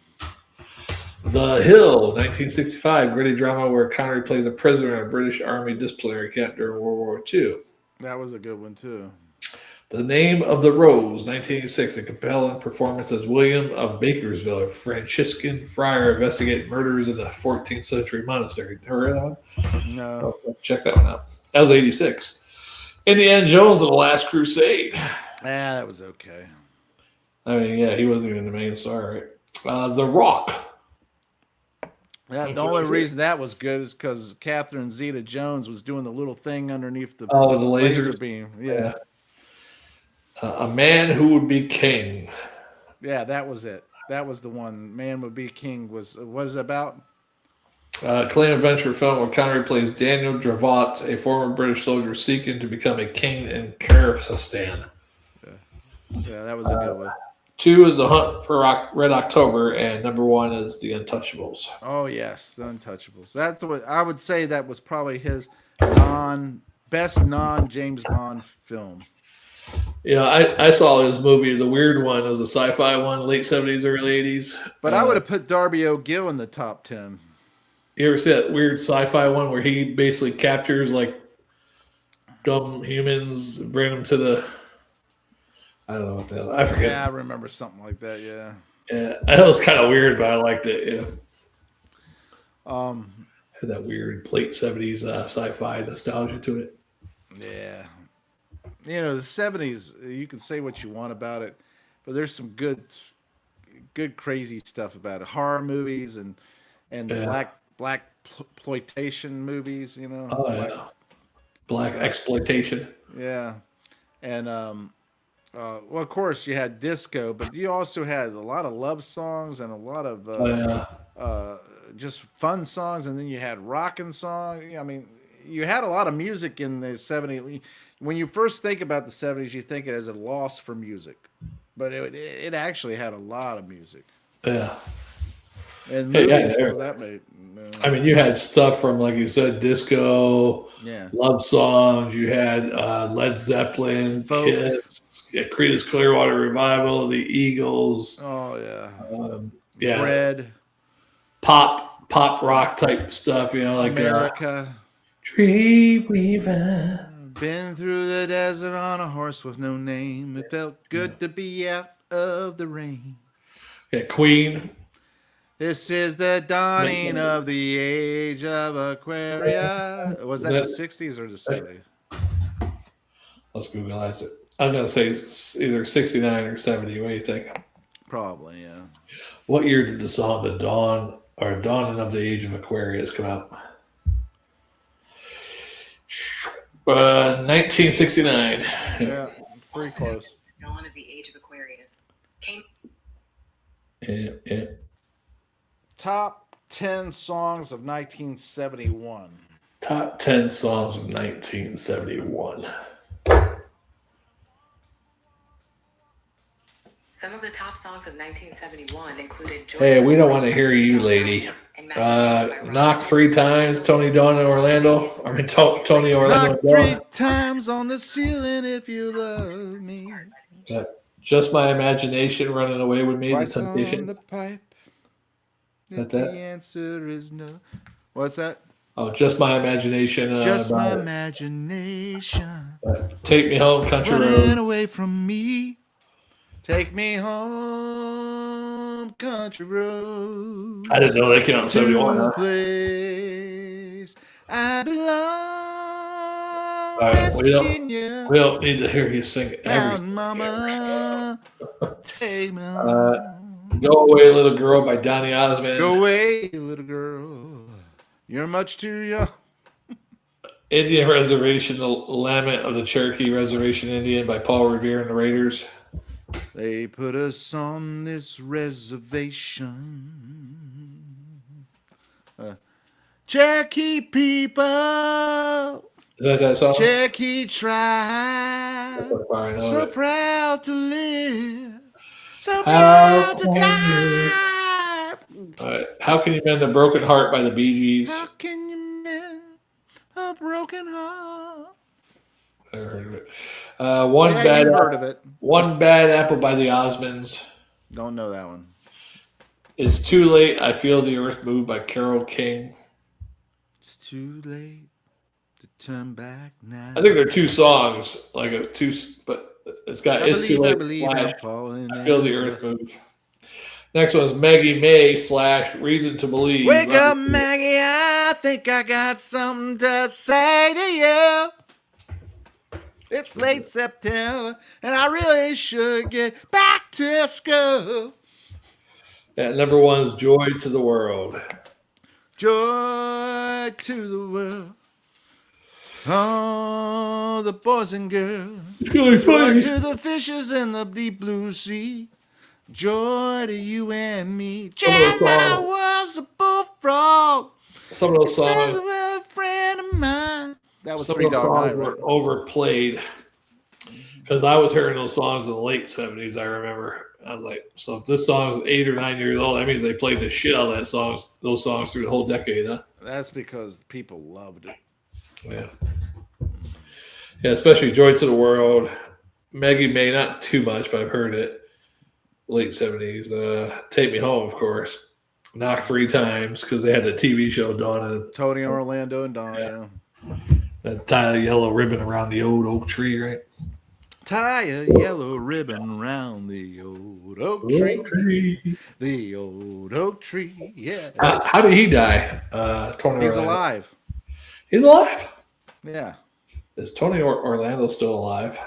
The Hill, 1965, gritty drama where Connery plays a prisoner in a British Army disciplinary camp during World War II. That was a good one, too. The Name of the Rose, 1986, a compelling performance as William of Bakersville, a Franciscan friar investigating murders in the 14th century monastery. Heard that one? No. Oh, check that one out. That was 86. Indiana Jones and the Last Crusade. That was okay. I mean, yeah, he wasn't even the main star, right? The Rock. The only reason that was good is because Catherine Zeta-Jones was doing the little thing underneath the laser beam. Yeah. A Man Who Would Be King. Yeah, that was it. That was the one. Man Would Be King was about. Acclaimed adventure film where Connery plays Daniel Dravaut, a former British soldier seeking to become a king in Kyrgyzstan. Yeah, that was a good one. 2 is The Hunt for Red October, and number 1 is The Untouchables. Oh yes, The Untouchables. That's what I would say. That was probably his best non-James Bond film. Yeah, I saw his movie, the weird one. It was a sci-fi one, late 70s, early 80s. But I would have put Darby O'Gill in the top 10. You ever see that weird sci-fi one where he basically captures like dumb humans, bring them to the... I don't know what the hell. I forget. Yeah, I remember something like that. Yeah. Yeah, that was kind of weird, but I liked it. Yeah. Had that weird late 70s sci-fi nostalgia to it. Yeah. You know, the 70s, you can say what you want about it, but there's some good crazy stuff about it. Horror movies and black exploitation movies, you know. Oh, black exploitation. Yeah. And well, of course, you had disco, but you also had a lot of love songs and a lot of just fun songs, and then you had rockin' songs. I mean, you had a lot of music in the 70s. When you first think about the 70s, you think it as a loss for music, but it actually had a lot of music. Yeah. And movies for that made. I mean, you had stuff from, like you said, disco, love songs. You had Led Zeppelin, Kiss, Creedence Clearwater Revival, the Eagles. Oh yeah, Bread, pop rock type stuff. You know, like America, Dreamweaver. Been through the desert on a horse with no name. It felt good to be out of the rain. Yeah, Queen. This is the dawning of the age of Aquaria. Was that the 60s or the 70s? Let's Google that. I'm going to say either 69 or 70. What do you think? Probably, yeah. What year did the song The Dawn or Dawning of the Age of Aquarius come out? 1969. Yeah, pretty close. Dawn of the Age of Aquarius came. Yeah. Top 10 songs of 1971. Top 10 songs of 1971. Some of the top songs of 1971 included Hey, we don't want to hear you, lady. Knock 3 times, Tony Dawn in Orlando. I mean, Tony Orlando. Knock 3 times on the ceiling if you love me. Just My Imagination running away with me. Twice The Temptation. on the pipe. That The answer is no. What's that? Oh, Just My Imagination. Just my imagination. Take Me Home, Country Running Road. away from me. Take me home, country road. I didn't know they came out in 71. To Huh? a place I belong. Right, West we Virginia. don't need to hear you sing every. Mountain Mama, take me home. Go Away, Little Girl by Donny Osmond. Go away, little girl. You're much too young. Indian Reservation, The Lament of the Cherokee Reservation Indian by Paul Revere and the Raiders. They put us on this reservation. Cherokee people. Is that song? Cherokee tribe. So proud to live. So proud to die. All right. How Can You Mend a Broken Heart by the Bee Gees? How can you mend a broken heart? I heard of it. You heard of it. One Bad Apple by the Osmonds. Don't know that one. It's Too Late. I Feel the Earth Move by Carole King. It's too late to turn back now. I think there are 2 songs, but it's got It's Too Late. I'm falling. I Feel the Earth Move. Next one is Maggie May / Reason to Believe. Wake up, Maggie. I think I got something to say to you. It's late September, and I really should get back to school. Yeah, number 1 is Joy to the World. Joy to the world. Oh, the boys and girls. Joy to the fishes in the deep blue sea. Joy to you and me. Jack, I was a bullfrog. Some of those songs. Says a friend of mine. That was Some Three of those Dog songs Night, were right? overplayed because I was hearing those songs in the late 70s. I remember. I was like, so if this song's 8 or 9 years old, that means they played the shit out of those songs through the whole decade, huh? That's because people loved it. Yeah. Yeah, especially Joy to the World. Maggie May, not too much, but I've heard it. Late 70s. Take Me Home, of course. Knock 3 times because they had the TV show Dawn and Tony Orlando and Don. Yeah. that tie a yellow ribbon around the old oak tree, right? Tie a yellow ribbon round the old oak tree. The old oak tree. Yeah. How did he die? Tony He's Orlando. alive. He's alive? Yeah. Is Tony Orlando still alive?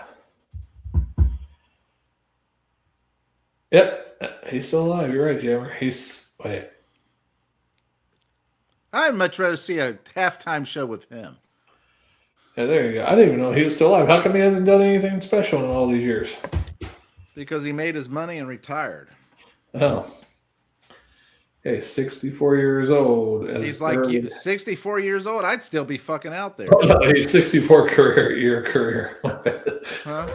Yep, he's still alive. You're right, Jammer. Wait. I'd much rather see a halftime show with him. Yeah, there you go. I didn't even know he was still alive. How come he hasn't done anything special in all these years? Because he made his money and retired. Oh. Hey, 64 years old. He's like 64 years old. I'd still be fucking out there. Oh, no, he's 64 year career. Huh?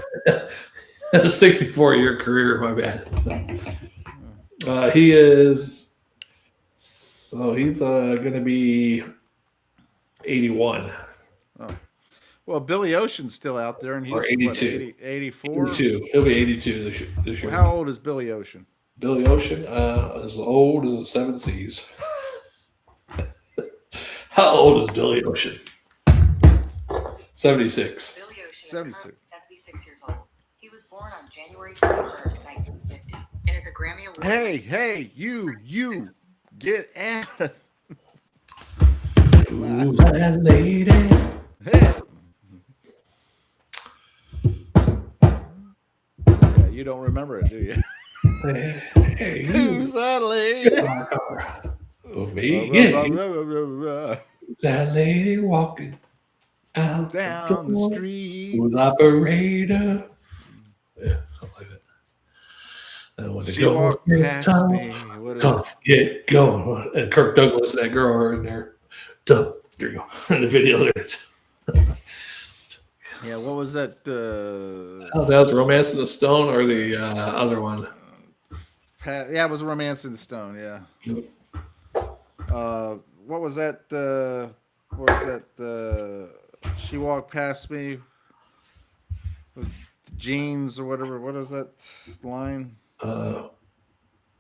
64-year career, my bad. He is. So he's going to be 81. Oh. Well, Billy Ocean's still out there, and he's Or 82. 84. 82. He'll be 82 this year. How old is Billy Ocean? Billy Ocean, as old as the 7 seas. How old is Billy Ocean? 76. Billy Ocean is 76. currently 76 years old. He was born on January 21st, 1950, and is a Grammy Award. Hey, you, get out. Who's that lady? Hey. Yeah, you don't remember it, do you? Hey, Who's that lady? Oh, me? Yeah. That lady walking out Down the street. Who's operator? Yeah, something like that. And when She walked past me. What is it? tough, get going. And Kirk Douglas, that girl in there. There you go. In the video there. Yeah, what was that? Oh, that was Romance in the Stone or the other one? Yeah, it was Romance in the Stone. Yeah. What was that? What was that? She walked past me with jeans or whatever. What is that line?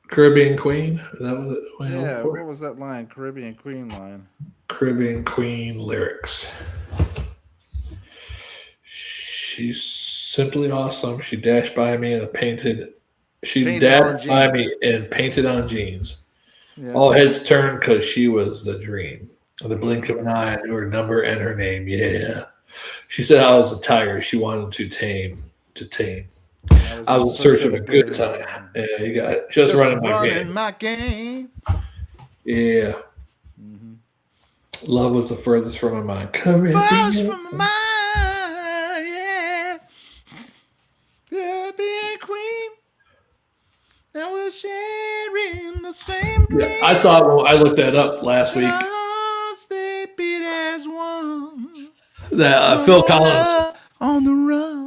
Caribbean Queen. Is that what it went Yeah, for? what was that line? Caribbean Queen line. Caribbean Queen lyrics. She's simply awesome. She dashed by me in a painted. She Painted on dashed by jeans. me in painted on jeans. Yeah. All heads turned because she was the dream. With the blink of an eye, I knew her number and her name. Yeah. She said I was a tiger. She wanted to tame. I was in search of a good time. Yeah, you got it. Just running my game. Yeah. Mm-hmm. Love was the furthest from my mind. Caribbean. From my mind, yeah. Caribbean Queen. Now we're sharing the same dream. Yeah, I thought when I looked that up last week They beat as one. that Phil Collins. On the run.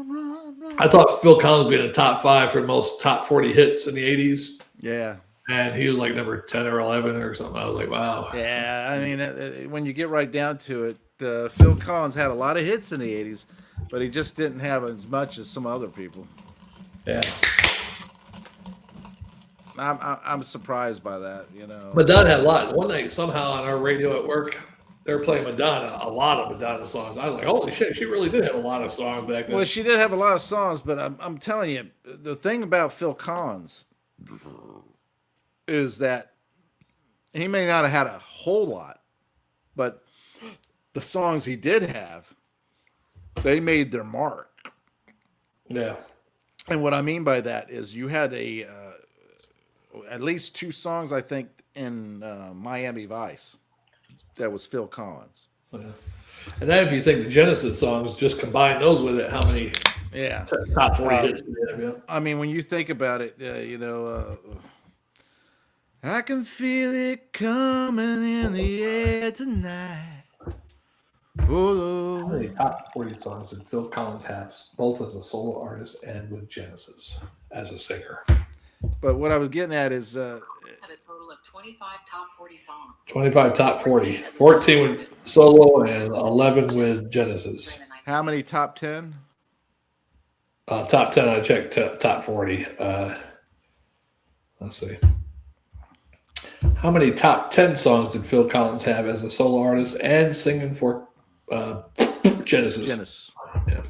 I thought Phil Collins would be in the top 5 for most top 40 hits in the 80s. Yeah. And he was like number 10 or 11 or something. I was like, wow. Yeah, I mean, when you get right down to it, Phil Collins had a lot of hits in the 80s, but he just didn't have as much as some other people. Yeah. I'm surprised by that, you know. Madonna had a lot. One night, somehow on our radio at work, they were playing Madonna, a lot of Madonna songs. I was like, holy shit, she really did have a lot of songs back then. Well, she did have a lot of songs, but I'm telling you, the thing about Phil Collins is that he may not have had a whole lot, but the songs he did have, they made their mark. Yeah. And what I mean by that is you had at least 2 songs, I think, in Miami Vice that was Phil Collins. Yeah. And then if you think the Genesis songs, just combine those with it, how many top 40 hits do they have? Yeah. I mean, when you think about it, you know, I can feel it coming in the air tonight. Oh, How many top 40 songs did Phil Collins have, both as a solo artist and with Genesis as a singer? but what I was getting at is Had a total of 25 top 40 songs. 25 top 40. 14 with solo and 11 with Genesis. how many top 10? Top 10, I checked top 40. Let's see. How many top 10 songs did Phil Collins have as a solo artist and singing for Genesis? Yeah.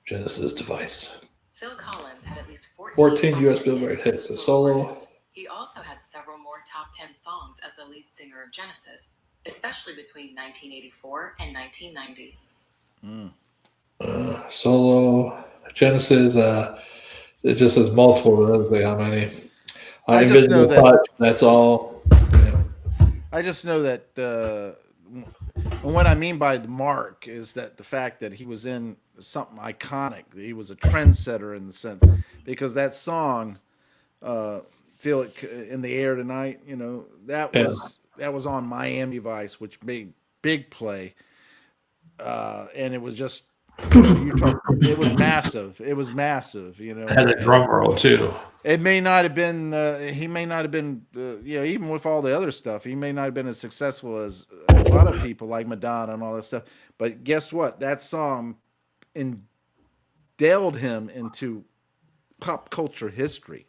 Genesis device. Phil Collins had at least 14 top US 10 Billboard as hits, a a solo. artist. He also had several more top 10 songs as the lead singer of Genesis, especially between 1984 and 1990. Solo Genesis. It just says multiple. It doesn't say how many. I just know Invisible Touch, that's all. Yeah. I just know that and what I mean by the mark is that the fact that he was in something iconic. He was a trendsetter in the sense because that song, "Feel It in the Air Tonight," you know, that was on Miami Vice, which made big play, and it was just it was massive. It was massive, you know. It had a drum roll too. It may not have been. He may not have been. You know, even with all the other stuff, he may not have been as successful as a lot of people like Madonna and all that stuff. But guess what? That song indelled him into pop culture history.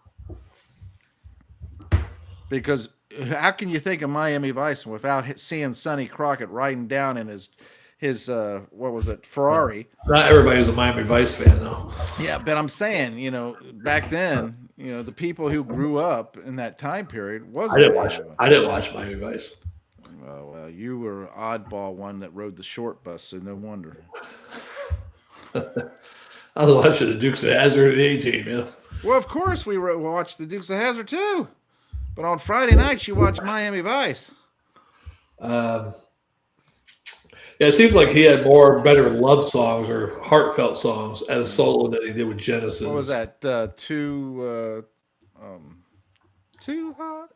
Because how can you think of Miami Vice without seeing Sonny Crockett riding down in his what was it, Ferrari. Not everybody's a Miami Vice fan, though. Yeah, but I'm saying, back then, the people who grew up in that time period I didn't watch Miami Vice. Well, you were an oddball one that rode the short bus, so no wonder. I was watching the Dukes of Hazzard the A-Team, yeah. Well, of course we watched the Dukes of Hazzard too, but on Friday nights you watch Miami Vice. Yeah, it seems like he had better love songs or heartfelt songs as solo than he did with Genesis. What was that? Two hearts.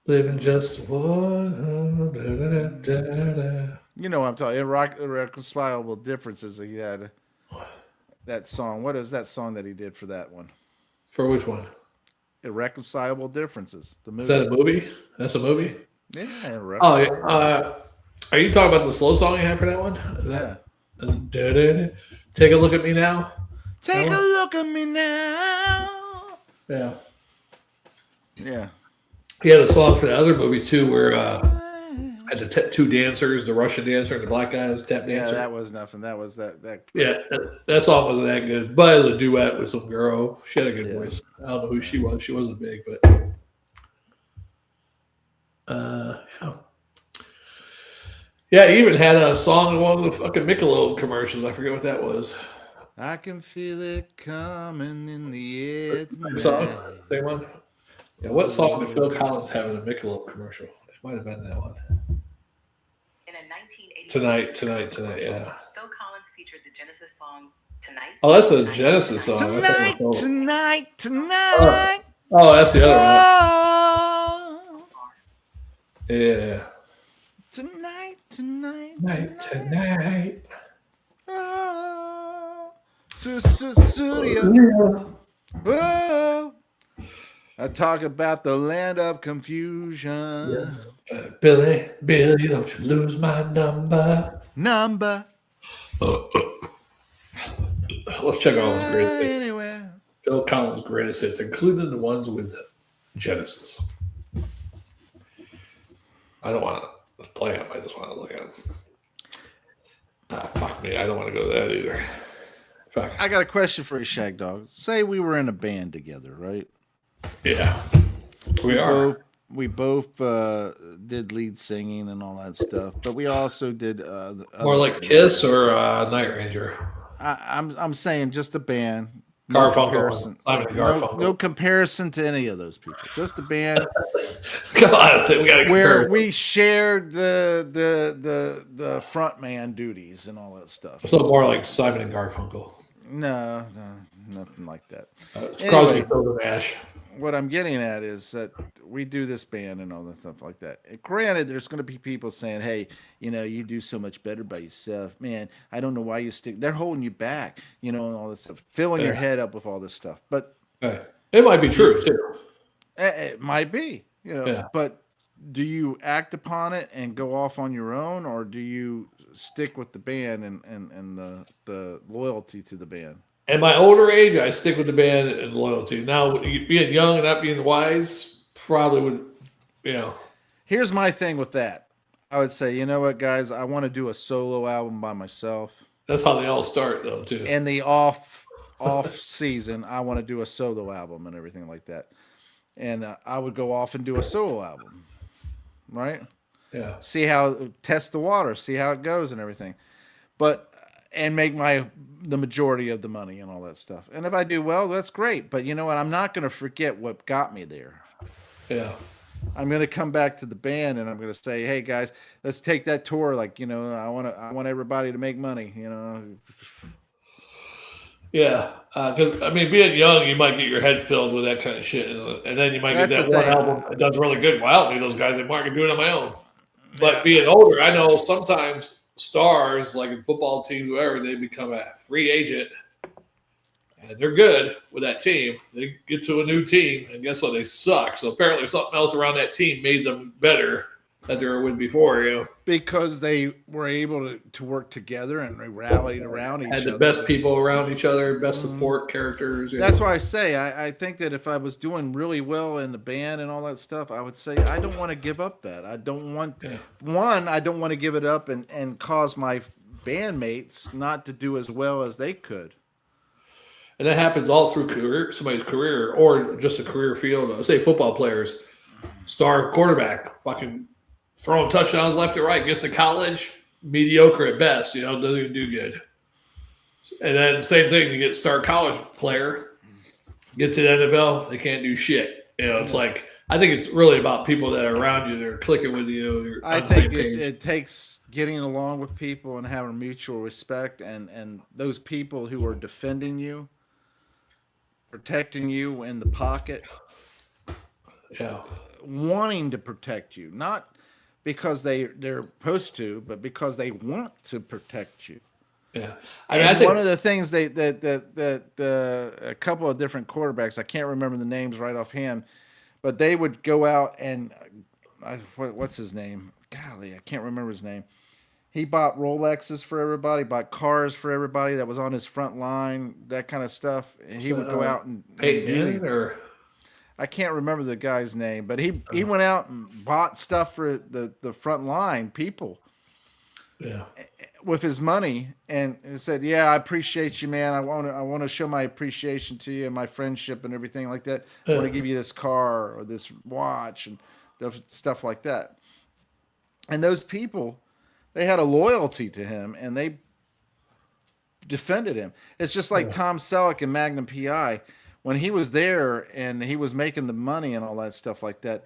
Living just one. You know what I'm talking. Irreconcilable differences. He had that song. What is that song that he did for that one? For which one? Irreconcilable Differences. The movie. Is that a movie? That's a movie? Yeah. Oh, yeah. Are you talking about the slow song you had for that one? Take a look at me now. Take a look at me now. Yeah. Yeah. He had a song for the other movie too, where had the two dancers, the Russian dancer and the black guy was tap dancer. Yeah, that was nothing. That was that. Yeah, that song wasn't that good, but it was a duet with some girl. She had a good voice. I don't know who she was. She wasn't big, but yeah. Yeah, he even had a song in one of the fucking Michelob commercials. I forget what that was. I can feel it coming in the air tonight. Same one. Yeah, what song did Phil Collins have in a Michelob commercial? It might have been that one. In a 1986 Tonight, yeah. Phil Collins featured the Genesis song Tonight. Oh, that's a Genesis song. Tonight. Oh, that's the other one. Yeah. Tonight. Oh. Studio. Oh. I talk about the land of confusion. Yeah. Billy, don't you lose my number. Let's check all his greatest hits. Anywhere. Phil Collins' greatest hits, including the ones with Genesis. I don't want to play them. I just want to look at them. Fuck me. I don't want to go to that either. Fuck. I got a question for you, Shagdog. Say we were in a band together, right? Yeah. We are. We both did lead singing and all that stuff, but we also did more like Kiss or Night Ranger. I'm saying just a band. Garfunkel. Garfunkel. No comparison to any of those people. Just a band. Come on, we got to where we shared the front man duties and all that stuff. So more like Simon and Garfunkel. No, nothing like that. Crosby, Stills and Nash. What I'm getting at is that we do this band and all that stuff like that. And granted, there's going to be people saying, "Hey, you do so much better by yourself, man. I don't know why you stick." They're holding you back, and all this stuff, filling your head up with all this stuff. But it might be true too. It might be, But do you act upon it and go off on your own, or do you stick with the band and the loyalty to the band? At my older age, I stick with the band and loyalty. Now, being young and not being wise probably would, Here's my thing with that. I would say, you know what, guys? I want to do a solo album by myself. That's how they all start, though, too. In the off season, I want to do a solo album and everything like that. And I would go off and do a solo album, right? Yeah. Test the water, see how it goes and everything. And make the majority of the money and all that stuff. And if I do well, that's great. But you know what? I'm not going to forget what got me there. Yeah. I'm going to come back to the band and I'm going to say, "Hey guys, let's take that tour. Like, I want everybody to make money, Yeah. Because, being young, you might get your head filled with that kind of shit. And then you might get that one album that does really good. Well, I don't need those guys anymore. I can do it on my own. But being older, I know sometimes stars, like in football teams, whatever, they become a free agent and they're good with that team. They get to a new team and guess what? They suck. So apparently something else around that team made them better that there would before. You know, because they were able to work together and they rallied around each had other. the best people around each other, best support characters. That's why I say I think that if I was doing really well in the band and all that stuff, I would say I don't want to give up that. I don't want I don't want to give it up and cause my bandmates not to do as well as they could. And that happens all through somebody's career or just a career field. Say football players, star quarterback, fucking throwing touchdowns left and right, gets to college, mediocre at best, doesn't even do good. And then same thing, you get star college player, get to the NFL, they can't do shit. It's like, I think it's really about people that are around you, that are clicking with you. I think it takes getting along with people and having mutual respect and those people who are defending you, protecting you in the pocket, wanting to protect you, not because they're supposed to, but because they want to protect you. Yeah, I think one of the things that a couple of different quarterbacks, I can't remember the names right offhand, but they would go out and what's his name? Golly, I can't remember his name. He bought Rolexes for everybody, bought cars for everybody that was on his front line, that kind of stuff. And he would go out and I can't remember the guy's name, but he went out and bought stuff for the front line people. Yeah. With his money and said, "Yeah, I appreciate you, man. I want to show my appreciation to you and my friendship and everything like that. I want to give you this car or this watch and stuff like that." And those people, they had a loyalty to him and they defended him. It's just like Tom Selleck and Magnum PI. When he was there and he was making the money and all that stuff like that,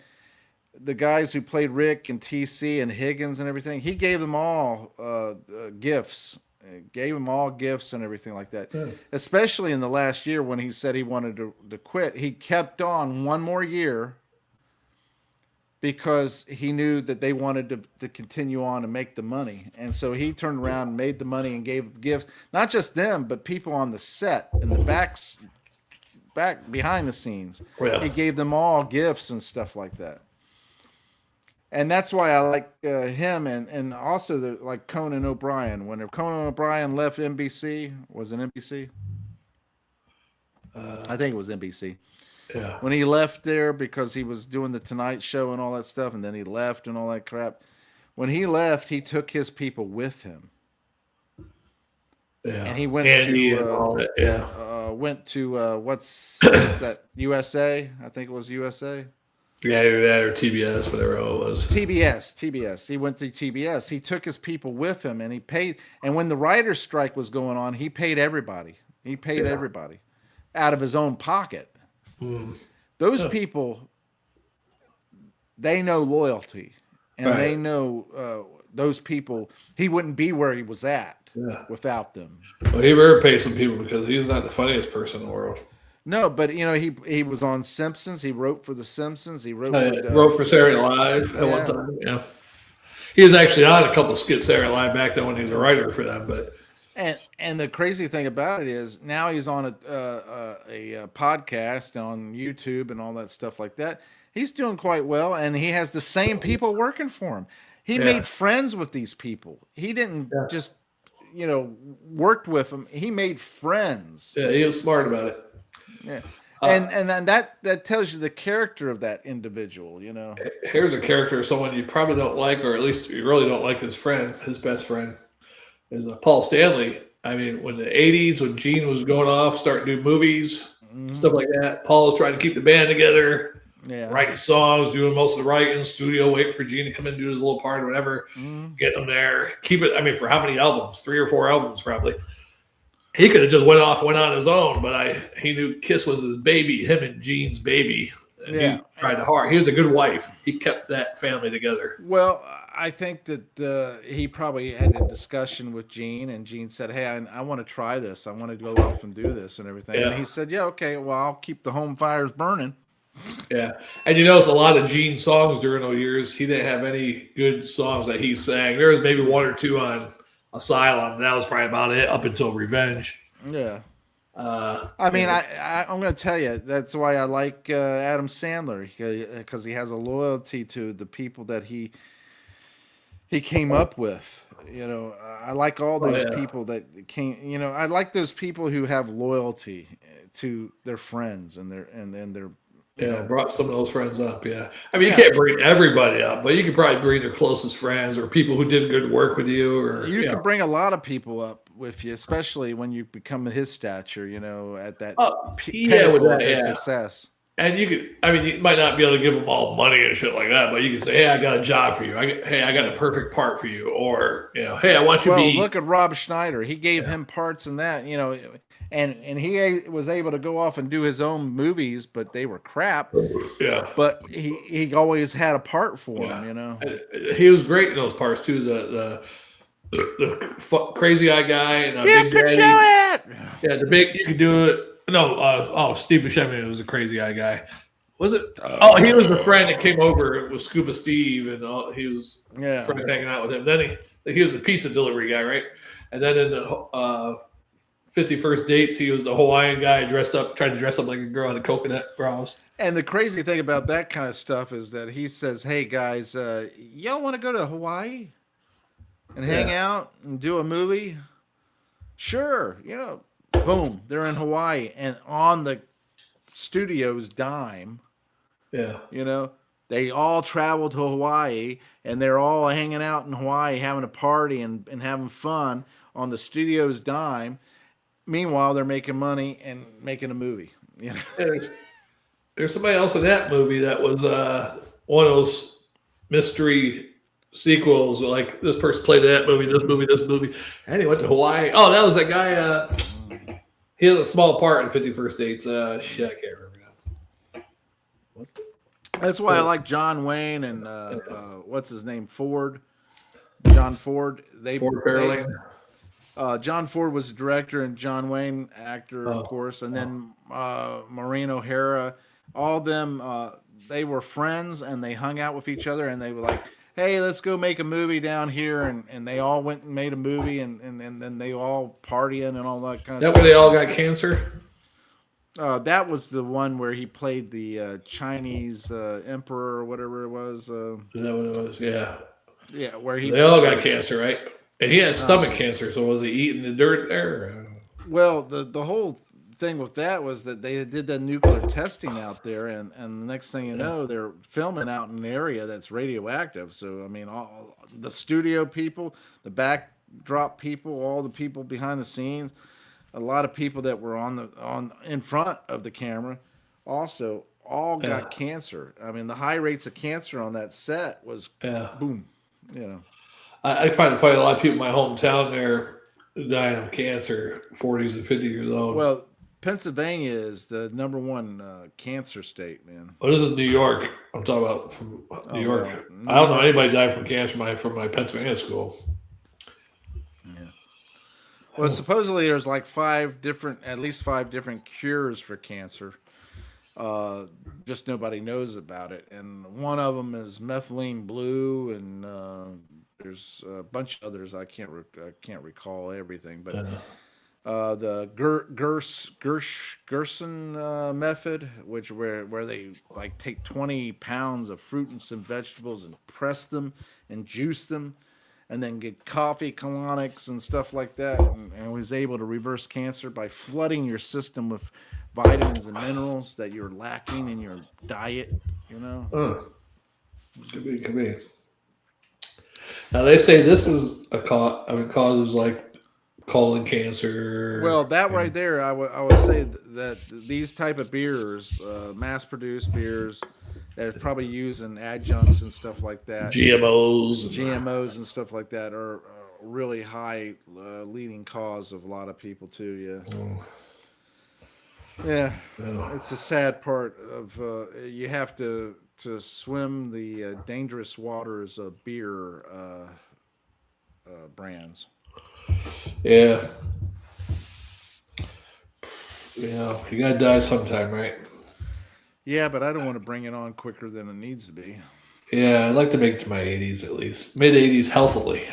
the guys who played Rick and TC and Higgins and everything, he gave them all gifts. Gave them all gifts and everything like that. Yes. Especially in the last year when he said he wanted to quit. He kept on one more year because he knew that they wanted to continue on and make the money. And so he turned around and made the money and gave gifts, not just them, but people on the set and the back behind the scenes. Yeah. He gave them all gifts and stuff like that. And that's why I like him and also like Conan O'Brien. When Conan O'Brien left NBC, was it NBC? I think it was NBC. Yeah. When he left there because he was doing the Tonight Show and all that stuff, and then he left and all that crap. When he left, he took his people with him. Yeah. And he went to what's that? USA? I think it was USA. Yeah, or TBS, whatever it was. TBS. He went to TBS. He took his people with him, and he paid. And when the writer's strike was going on, he paid everybody. He paid everybody out of his own pocket. Those people, they know loyalty, and they know those people. He wouldn't be where he was at without them. Well, he better pay some people because he's not the funniest person in the world. No, but he was on Simpsons. He wrote for the Simpsons. He wrote for Saturday Night Live at one time. Yeah, he was actually on a couple of skits Saturday Night Live back then when he was a writer for them. But and the crazy thing about it is now he's on a podcast on YouTube and all that stuff like that. He's doing quite well, and he has the same people working for him. He made friends with these people. He didn't just worked with them. He made friends. Yeah, he was smart about it. Yeah, and then that tells you the character of that individual. Here's a character of someone you probably don't like, or at least you really don't like. His best friend, is Paul Stanley. I mean, when the '80s, when Gene was going off, starting to do movies, stuff like that, Paul was trying to keep the band together, writing songs, doing most of the writing, studio, waiting for Gene to come in and do his little part or whatever, get him there, keep it. I mean, for how many albums? 3 or 4 albums, probably. He could have just went on his own, but he knew Kiss was his baby, him and Gene's baby. And he tried hard. He was a good wife. He kept that family together. Well, I think that he probably had a discussion with Gene, and Gene said, "Hey, I want to try this. I want to go off and do this and everything." Yeah. And he said, "Yeah, okay. Well, I'll keep the home fires burning." Yeah, and you notice a lot of Gene songs during those years, he didn't have any good songs that he sang. There was maybe 1 or 2 on Asylum. That was probably about it up until Revenge. Yeah. I mean, I'm going to tell you, that's why I like Adam Sandler, because he has a loyalty to the people that he he came up with. I like all those yeah. people that came. I like those people who have loyalty to their friends and their. Yeah, brought some of those friends up. Yeah, I mean, you Yeah. can't bring everybody up, but you could probably bring your closest friends or people who did good work with you, or You can bring a lot of people up with you, especially when you become his stature. At that yeah, with pinnacle that, of his yeah. success. And you could, I mean, you might not be able to give them all money and shit like that, but you can say, "Hey, I got a job for you. Hey, I got a perfect part for you," or "Hey, I want you to Well, be." look at Rob Schneider. He gave Yeah. him parts in that. And he was able to go off and do his own movies, but they were crap. Yeah, But he always had a part for him. And he was great in those parts too. The crazy eye guy and You Big could Daddy. do it. Yeah, you could do it. No, Steve Buscemi was a crazy eye guy. Was it? Oh, he was the friend that came over with Scuba Steve, and he was friend hanging out with him. Then he was the pizza delivery guy, right? And then in the 51st Dates, he was the Hawaiian guy tried to dress up like a girl in a coconut bras. And the crazy thing about that kind of stuff is that he says, "Hey guys, y'all want to go to Hawaii and hang out and do a movie? Sure, boom, they're in Hawaii and on the studio's dime. Yeah. They all travel to Hawaii and they're all hanging out in Hawaii, having a party and having fun on the studio's dime. Meanwhile, they're making money and making a movie. There's somebody else in that movie that was one of those mystery sequels. Like this person played in that movie, this movie, and he went to Hawaii. Oh, that was that guy. He has a small part in 51st Dates. Shit, I can't remember now. What's it? That's why I like John Wayne and what's his name, Ford. John Ford. Ford Fairlane. John Ford was the director and John Wayne actor, of course, and then Maureen O'Hara. All of them, they were friends and they hung out with each other and they were like, "Hey, let's go make a movie down here," and they all went and made a movie and then they all partying and all that kind of stuff. That way they all got cancer. That was the one where he played the Chinese emperor or whatever it was. Is that what it was? Yeah. Yeah, where they all got cancer, right? And he had stomach cancer, so was he eating the dirt there? Well, the whole thing with that was that they did the nuclear testing out there, and the next thing you know, they're filming out in an area that's radioactive. So I mean, all the studio people, the backdrop people, all the people behind the scenes, a lot of people that were in front of the camera, also all got cancer. I mean, the high rates of cancer on that set was boom. I find it funny. A lot of people in my hometown there dying of cancer, 40s and 50 years old. Well, Pennsylvania is the #1 cancer state, man. Oh, this is New York. I'm talking about from New York. Well, I don't know anybody died from cancer from my Pennsylvania school. Yeah. Well, supposedly there's like at least five different cures for cancer. Just nobody knows about it, and one of them is methylene blue, and there's a bunch of others. I can't recall everything, but the Gerson method, where they like take 20 pounds of fruit and some vegetables and press them and juice them, and then get coffee colonics and stuff like that, and was able to reverse cancer by flooding your system with vitamins and minerals that you're lacking in your diet. Could be. Now they say this is causes like colon cancer. Well, that right there, I would say that these type of beers, mass-produced beers, that are probably using adjuncts and stuff like that, GMOs and stuff like that, are really high leading cause of a lot of people too. Yeah, it's a sad part of you have to swim the dangerous waters of beer brands. Yeah, you gotta die sometime, right? Yeah, but I don't want to bring it on quicker than it needs to be. Yeah, I'd like to make it to my 80s at least, mid 80s, healthily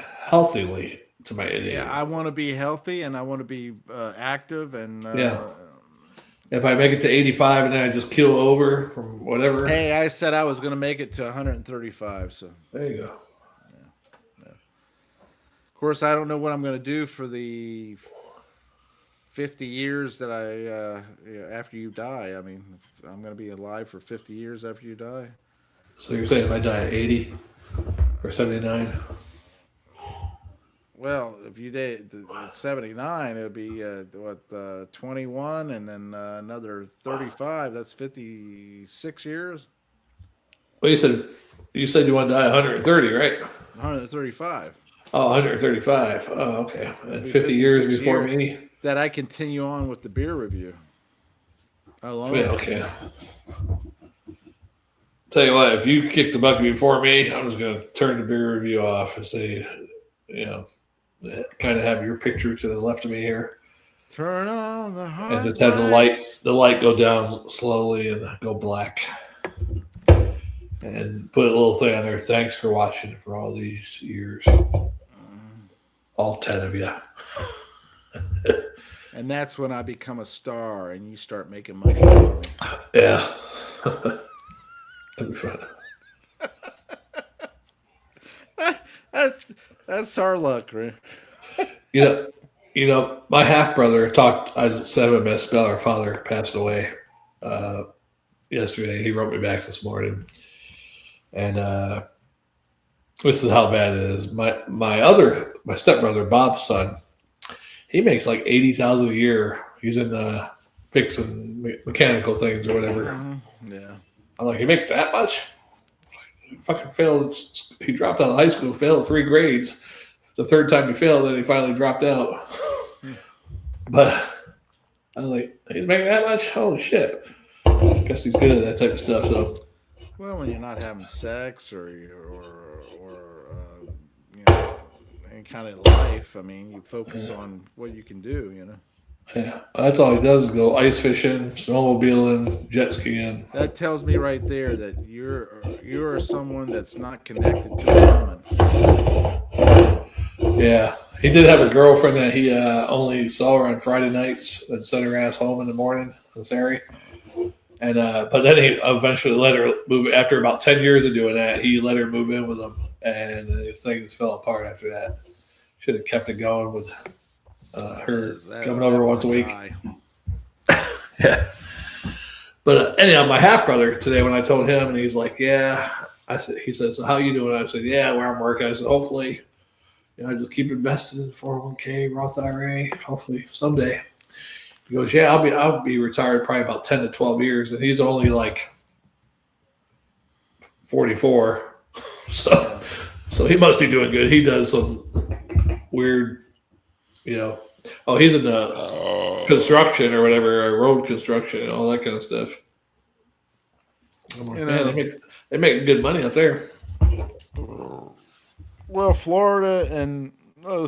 to my 80s. Yeah, I want to be healthy and I want to be active and If I make it to 85 and then I just keel over from whatever. Hey, I said I was going to make it to 135. So there you go. course, I don't know what I'm going to do for the 50 years that after you die. I mean, I'm going to be alive for 50 years after you die. So you're saying if I die at 80 or 79? Well, if you did at 79, it would be 21, and then another 35. That's 56 years. Well, you said you want to die 130, right? 135. Oh, 135. Oh, okay. And 50 years before me. That I continue on with the beer review. Alone. Yeah, okay. Tell you what, if you kick the bucket before me, I'm just going to turn the beer review off and say, kind of have your picture to the left of me here. Turn on the heart. And just have the light go down slowly and go black. And put a little thing on there. Thanks for watching for all these years. All 10 of you. And that's when I become a star and you start making money for me. Yeah. That'd be fun. That's our luck, right? You know, my half brother I sent him a message. Our father passed away yesterday. He wrote me back this morning. And this is how bad it is. My stepbrother, Bob's son, he makes like $80,000 a year. He's in fixing mechanical things or whatever. Mm-hmm. Yeah. I'm like, he makes that much? He fucking failed. He dropped out of high school, failed 3 grades. The third time he failed, then he finally dropped out. But I was like, he's making that much? Holy shit. I guess he's good at that type of stuff. So. Well, when you're not having sex or any kind of life, I mean, you focus on what you can do, Yeah, that's all he does is go ice fishing, snowmobiling, jet skiing. That tells me right there that you're someone that's not connected to a woman. Yeah, he did have a girlfriend that he only saw her on Friday nights and sent her ass home in the morning. That's Harry. And but then he eventually let her move. After about 10 years of doing that, he let her move in with him, and things fell apart after that. Should have kept it going with her coming over once a week. Yeah. But anyhow, my half brother today, when I told him, and he's like, "Yeah," he said, "So how you doing?" I said, "Yeah, where I'm working." I said, "Hopefully, I just keep investing in 401k, Roth IRA. Hopefully someday." He goes, "Yeah, I'll be retired probably about 10 to 12 years," and he's only like 44, so he must be doing good. He does some weird, Oh, he's in the construction or whatever, road construction and all that kind of stuff. I'm like, man, they make good money up there. Well, Florida and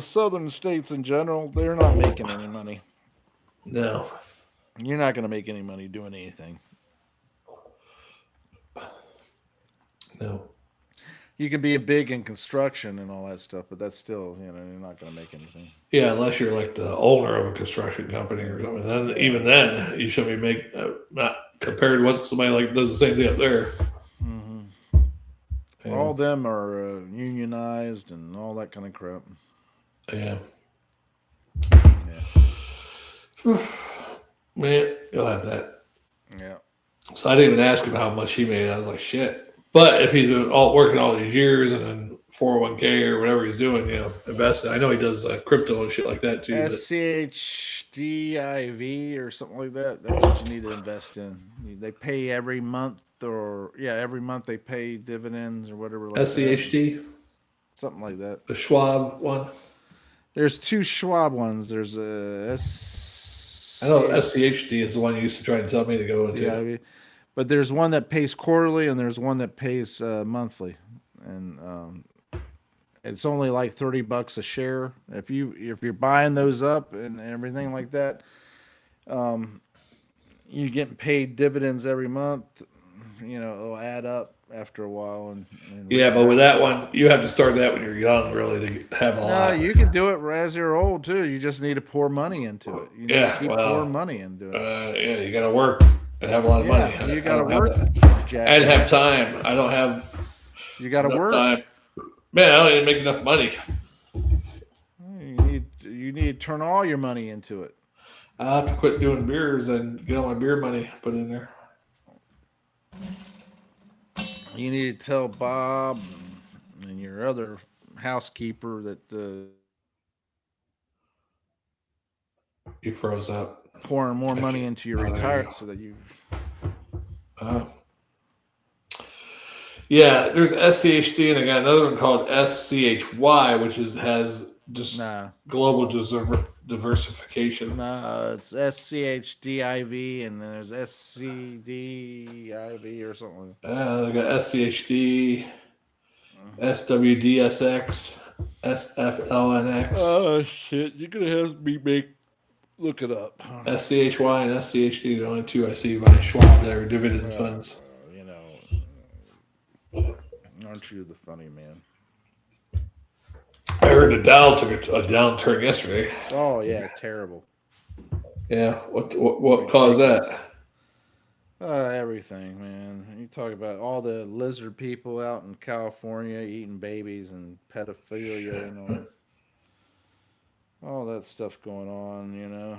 southern states in general, they're not making any money. No. You're not going to make any money doing anything. No. You can be big in construction and all that stuff, but that's still, you're not going to make anything. Yeah, unless you're like the owner of a construction company or something. Then, even then, you shouldn't be not compared to what somebody like does the same thing up there. Mm-hmm. Yeah. All of them are unionized and all that kind of crap. Yeah. Man, you'll have that. Yeah. So I didn't even ask him how much he made. I was like, shit. But if he's been working all these years and then 401k or whatever he's doing, investing. I know he does crypto and shit like that too. SCHDIV or something like that. That's what you need to invest in. They pay every month every month they pay dividends or whatever. Like SCHD? that. Something like that. The Schwab one? There's 2 Schwab ones. There's I know SCHD is the one you used to try to tell me to go into. Yeah, but there's one that pays quarterly and there's one that pays monthly, and it's only like $30 a share. If you're buying those up and everything like that, you're getting paid dividends every month. It'll add up after a while. And but with that one, you have to start that when you're young, really, to have a lot. No, you can do it as you're old too. You just need to pour money into it. You need to keep pouring money into it. You got to work and have a lot of money. You got to work. I didn't have time. I don't have. You got to work. Time. Man, I don't even make enough money. need to turn all your money into it. I have to quit doing beers and get all my beer money put in there. You need to tell Bob and your other housekeeper that You froze up. pouring more money into your there you retirement go. so that you. Yeah, there's SCHD, and I got another one called SCHY, which has just global diversification. No, it's SCHDIV, and then there's SCDIV or something. I got SCHD, SWDSX, SFLNX. Oh shit! You're gonna have me look it up. SCHY and SCHD are the only two I see by Schwab that are dividend funds. You know, aren't you the funny man? I heard the Dow took a downturn yesterday. Oh yeah, terrible. Yeah, what caused that? Everything, man. You talk about all the lizard people out in California eating babies and pedophilia and all that stuff going on. You know,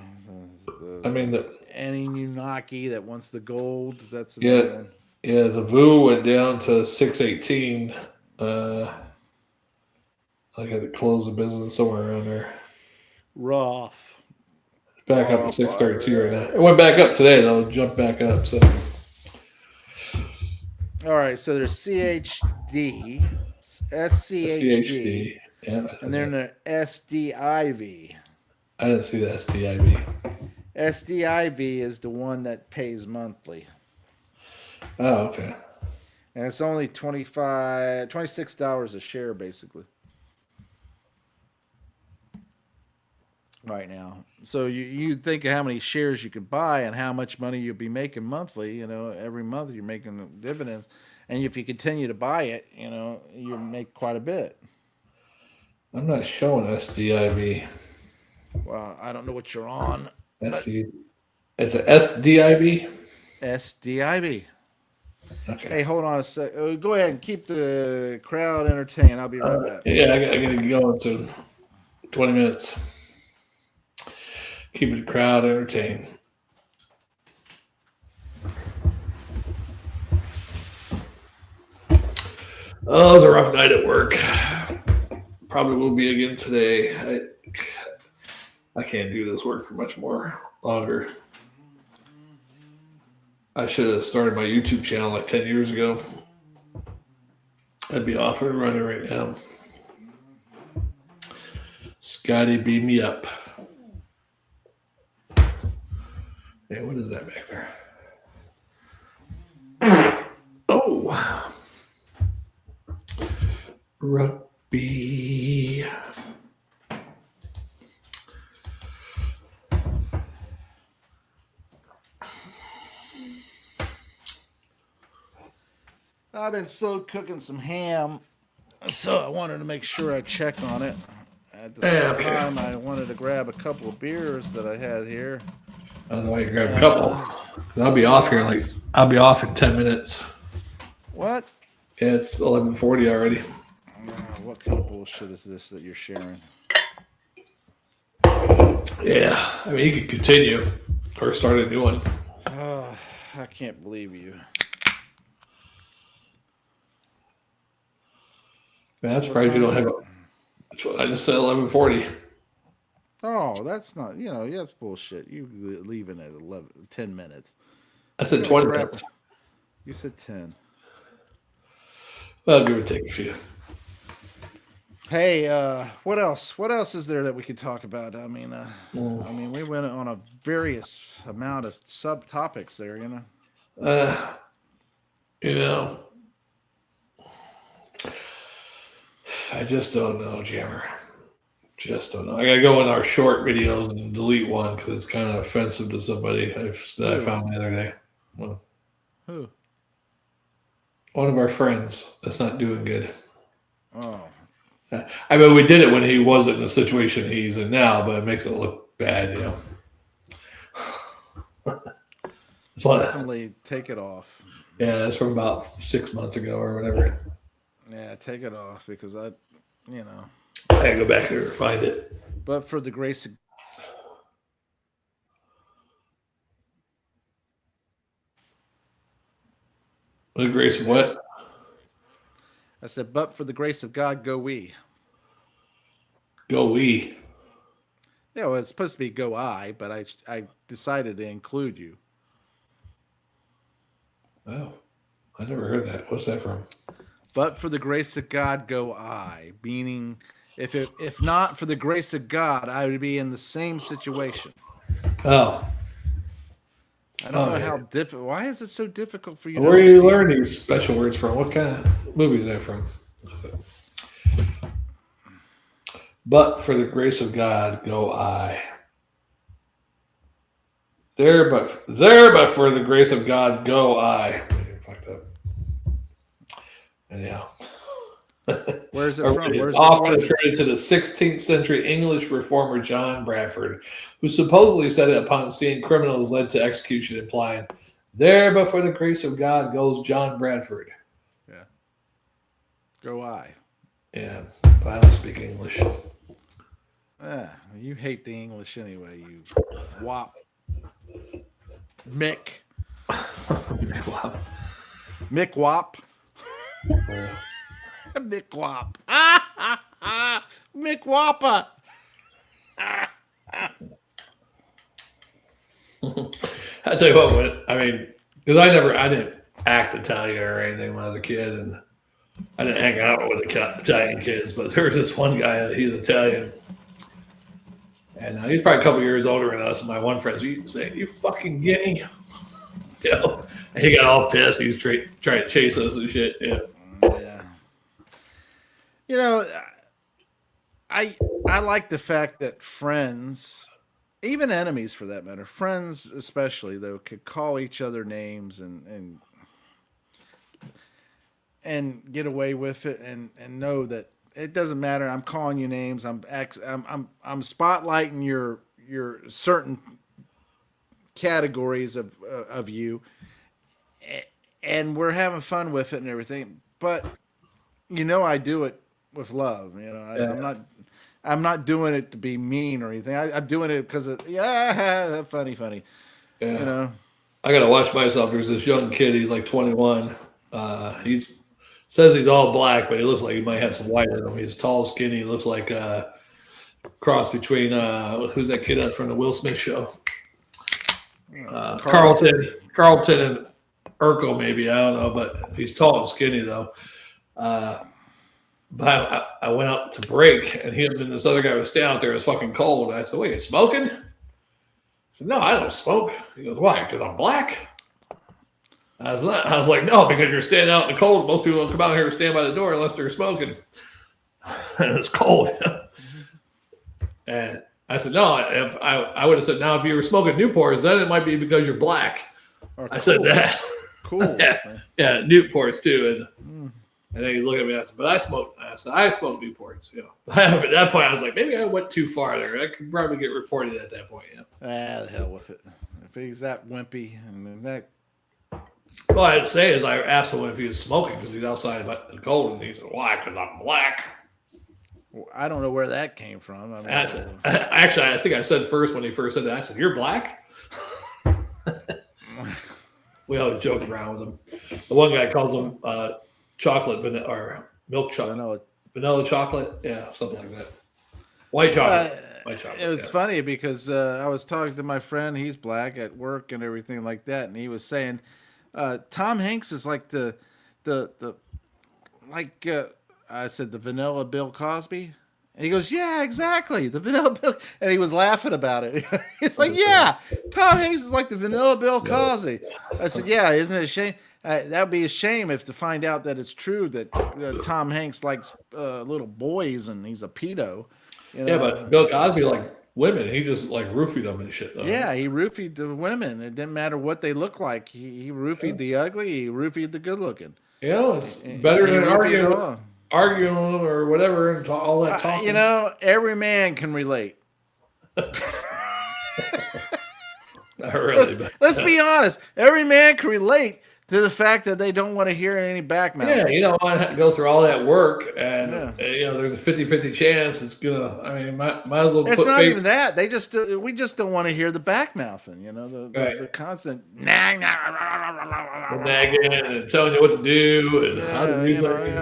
I mean, Anunnaki that wants the gold. That's the VU went down to 618. I got to close the business somewhere around there. Rough. Back up to 632 right now. It went back up today though. It jumped back up. So. All right. So there's SCHD, Yeah, and then the SDIV. I didn't see the SDIV. SDIV is the one that pays monthly. Oh, okay. And it's only $26 a share, basically. Right now. So you think of how many shares you can buy and how much money you'll be making monthly. You know, every month you're making dividends. And if you continue to buy it, you know, you'll make quite a bit. I'm not showing SDIV. Well, I don't know what you're on. It's a SDIV? SDIV. Okay. Hey, hold on a sec. Go ahead and keep the crowd entertained. I'll be right back. Yeah, I got to get going soon. 20 minutes. Keeping the crowd entertained. Oh, it was a rough night at work. Probably will be again today. I can't do this work for much longer. I should have started my YouTube channel like 10 years ago. I'd be off and running right now. Scotty, beat me up. Yeah, what is that back there? Oh. Rugby. I've been slow cooking some ham, so I wanted to make sure I check on it. At the same time, I wanted to grab a couple of beers that I had here. I don't know why you grab a couple. I'll be off here I'll be off in 10 minutes. What? Yeah, it's 11:40 already. What kind of bullshit is this that you're sharing? Yeah, I mean, you could continue or start a new one. I can't believe you. Man, I'm surprised you don't have I just said 11:40. Oh, that's not, that's bullshit. You leaving at 10 minutes. I said 20 minutes. You said 10. Well, give or take a few. Hey, what else? What else is there that we could talk about? I mean, we went on a various amount of subtopics there, I just don't know, Jammer. Just don't know. I gotta go in our short videos and delete one because it's kind of offensive to somebody that I found the other day. Well, who? One of our friends that's not doing good. Oh. I mean, we did it when he wasn't in the situation he's in now, but it makes it look bad, Definitely take it off. Yeah, that's from about 6 months ago or whatever. Yeah, take it off because I gotta go back there and find it. But for the grace of The grace of what? I said, but for the grace of God, go we. Go we. Yeah, well, it's supposed to be go I, but I decided to include you. Oh, I never heard that. What's that from? But for the grace of God, go I. Meaning, if not for the grace of God, I would be in the same situation. Oh. I don't know how difficult. Why is it so difficult for you? Where do you learn these special words from? What kind of movie is that from? But for the grace of God, go I. There, but for the grace of God, go I. Fucked up. Anyhow. Where's it from? Where's often attributed to the 16th century English reformer John Bradford, who supposedly said it upon seeing criminals led to execution, implying, "There, but for the grace of God, goes John Bradford." Yeah. Go I. Yeah, but I don't speak English. You hate the English anyway, you wop. Mick. Wow. Mick Wop. Mick Wop. Mick Wappa. I tell you what, because I didn't act Italian or anything when I was a kid, and I didn't hang out with Italian kids, but there was this one guy, he's Italian, and he's probably a couple years older than us, and my one friend, he'd say, "You fucking guinea." You know, and he got all pissed. He was trying to chase us and shit. Yeah. You know, I like the fact that friends, even enemies for that matter, friends especially though, could call each other names and get away with it and know that it doesn't matter. I'm calling you names. I'm spotlighting your certain categories of you, and we're having fun with it and everything. But I do it with love. I'm not doing it to be mean or anything. I'm doing it because funny. Yeah. I gotta watch myself. There's this young kid. He's like 21. He says he's all black, but he looks like he might have some white in him. He's tall, skinny. He looks like a cross between who's that kid from the Will Smith show? Carlton and Urkel, maybe. I don't know, but he's tall and skinny though. But I went out to break, and him and this other guy was standing out there. It was fucking cold. I said, "Wait, you smoking?" I said, "No, I don't smoke." He goes, "Why? Because I'm black?" I was like, "No, because you're standing out in the cold. Most people don't come out here and stand by the door unless they're smoking." And it's cold. And I said, "No, if I would have said, now if you were smoking Newports, then it might be because you're black." I said that. Cool. Yeah, Newports too. And then he's looking at me and I said, "But I smoke." I said, "I smoke Newports." At that point, I was like, maybe I went too far there. I could probably get reported at that point. The hell with it. If he's that wimpy and that. Well, I'd say is I asked him if he was smoking because he's outside about the cold, and he said, "Why? Because I'm black." Well, I don't know where that came from. I said, actually, I think I said first when he first said that. I said, "You're black." We always joke around with him. The one guy calls him chocolate vanilla or milk chocolate, vanilla chocolate, yeah, something like that. White chocolate. White chocolate. It was funny because I was talking to my friend. He's black at work and everything like that, and he was saying Tom Hanks is like the I said the vanilla Bill Cosby. And he goes, "Yeah, exactly. The Vanilla Bill." And he was laughing about it. It's like, yeah, Tom Hanks is like the Vanilla Bill Cosby. I said, yeah, isn't it a shame? That would be a shame if to find out that it's true that Tom Hanks likes little boys and he's a pedo. Yeah, but Bill Cosby liked women. He just like roofied them and shit. Though. Yeah, he roofied the women. It didn't matter what they looked like. He roofied the ugly. He roofied the good looking. It's better than arguing or whatever and all that talking. Every man can relate. Not really, let's be honest. Every man can relate To the fact that they don't want to hear any back mouth. Yeah, you don't want to go through all that work, and there's a 50-50 chance it's gonna. I mean, might as well. It's not even that. We just don't want to hear the back mouthing. The constant nagging and telling you what to do and how to do things.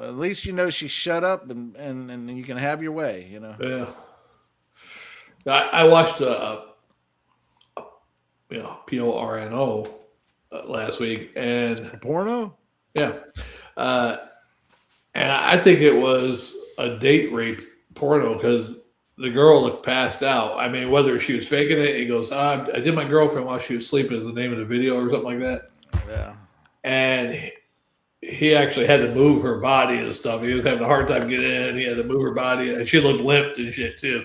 At least she shut up and you can have your way. Yeah. I watched PORNO last week, and porno. Yeah, and I think it was a date rape porno because the girl looked passed out. I mean, whether she was faking it, he goes, "I did my girlfriend while she was sleeping," is the name of the video or something like that. Yeah, and he actually had to move her body and stuff. He was having a hard time getting in. He had to move her body, and she looked limp and shit too.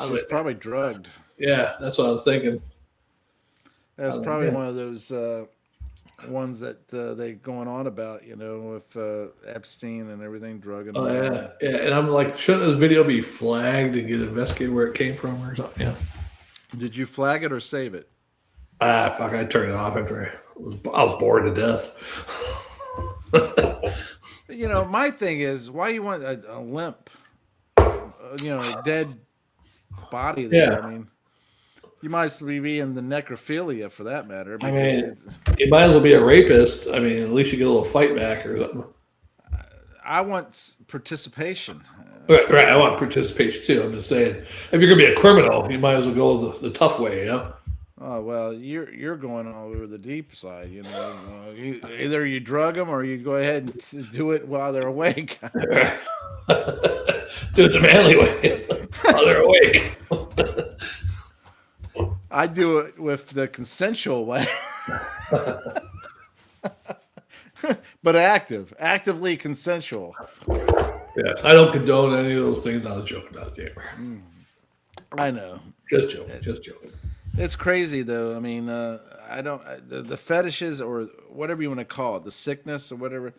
She was probably drugged. Yeah, that's what I was thinking. That's probably one of those ones that they going on about, with Epstein and everything, drugging. Oh yeah, and I'm like, shouldn't this video be flagged and get investigated where it came from or something? Yeah. Did you flag it or save it? Fuck! I turned it off after I was bored to death. My thing is, why you want a limp, a dead body there? Yeah. I mean, you might as well be in the necrophilia for that matter. I mean, you might as well be a rapist. I mean, at least you get a little fight back or something. I want participation. Right. I want participation too. I'm just saying, if you're gonna be a criminal, you might as well go the tough way, Oh well, you're going all over the deep side. Either you drug them or you go ahead and do it while they're awake. Do it the manly way while they're awake. I do it with the consensual way, but actively consensual. Yes, I don't condone any of those things. I was joking about it. I know. Just joking. It's crazy though. I mean, I don't the fetishes or whatever you want to call it, the sickness or whatever.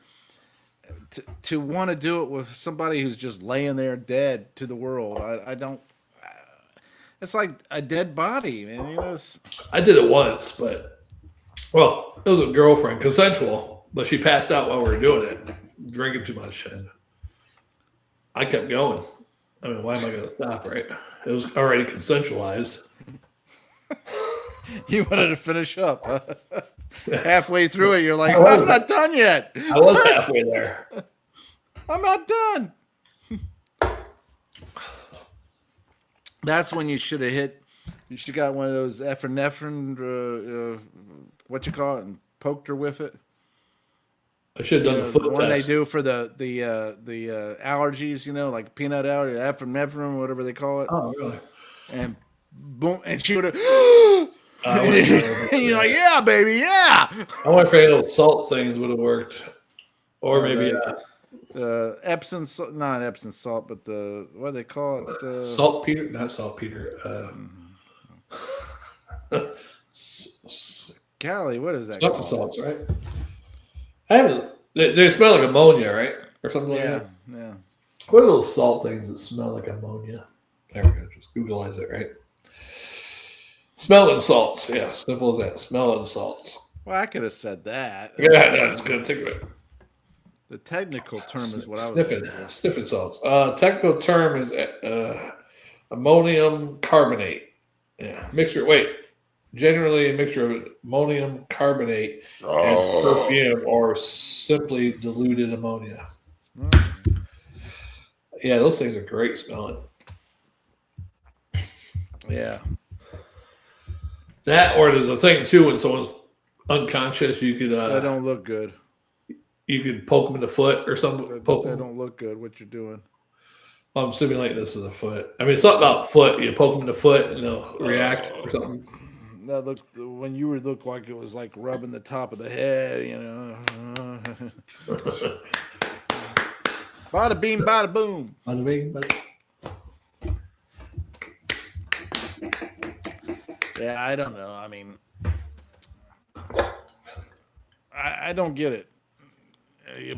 To want to do it with somebody who's just laying there dead to the world, I don't. It's like a dead body, man. I did it once, but it was a girlfriend, consensual, but she passed out while we were doing it, drinking too much, and I kept going. I mean, why am I going to stop? Right? It was already consensualized. You wanted to finish up. Huh? Halfway through it, you're like, I'm not done yet. I was halfway there. I'm not done. That's when you should have hit. You should have got one of those epinephrine, what you call it, and poked her with it. I should have done the foot one test. they do for the allergies, like peanut allergy, epinephrine, whatever they call it. Oh, really? And boom, and she would have. And you're like, yeah, baby, yeah. I wonder if any of those salt things would have worked, or maybe Epsom salt, not Epsom salt, but what do they call it? saltpeter, not saltpeter. Golly, what is that? Something salts, right? I haven't. They smell like ammonia, right, or something like that. Yeah. What are those salt things that smell like ammonia? There we go. Just Googleize it, right? Smelling salts. Yeah, simple as that. Smelling salts. Well, I could have said that. Yeah, no, just couldn't think of it. The technical term is what I was sniffing. Sniffing salts. Technical term is ammonium carbonate. Yeah, mixture. Wait, generally a mixture of ammonium carbonate and perfume, or simply diluted ammonia. Yeah, those things are great smelling. Yeah. That, or there's a thing too when someone's unconscious, you could. They don't look good. You could poke them in the foot or something. They don't look good. What you're doing? Well, I'm simulating this as a foot. I mean, it's not about foot. You poke them in the foot and they'll react or something. That looked when you would look like it was like rubbing the top of the head, Bada beam, bada boom. Bada bing, bada. Yeah, I don't know. I mean, I don't get it.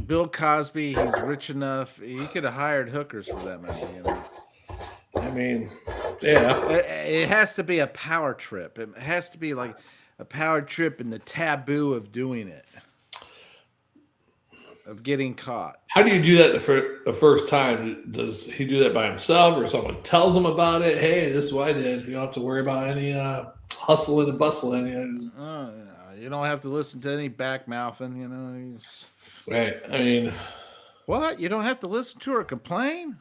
Bill Cosby, he's rich enough. He could have hired hookers for that money, I mean, yeah. It has to be a power trip. It has to be like a power trip and the taboo of doing it, of getting caught. How do you do that the first time? Does he do that by himself, or someone tells him about it? Hey, this is what I did. You don't have to worry about any hustling and bustling. You don't have to listen to any back mouthing. Right. I mean, what? You don't have to listen to her complain?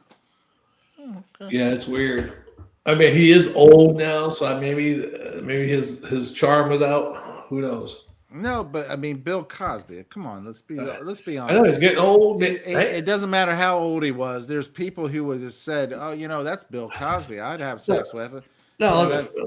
Oh, okay. Yeah, it's weird. I mean, he is old now, so maybe his charm was out. Who knows? No, but I mean, Bill Cosby. Come on, let's be honest. I know he's getting old. It doesn't matter how old he was. There's people who would have said, "Oh, that's Bill Cosby. I'd have sex with him." No,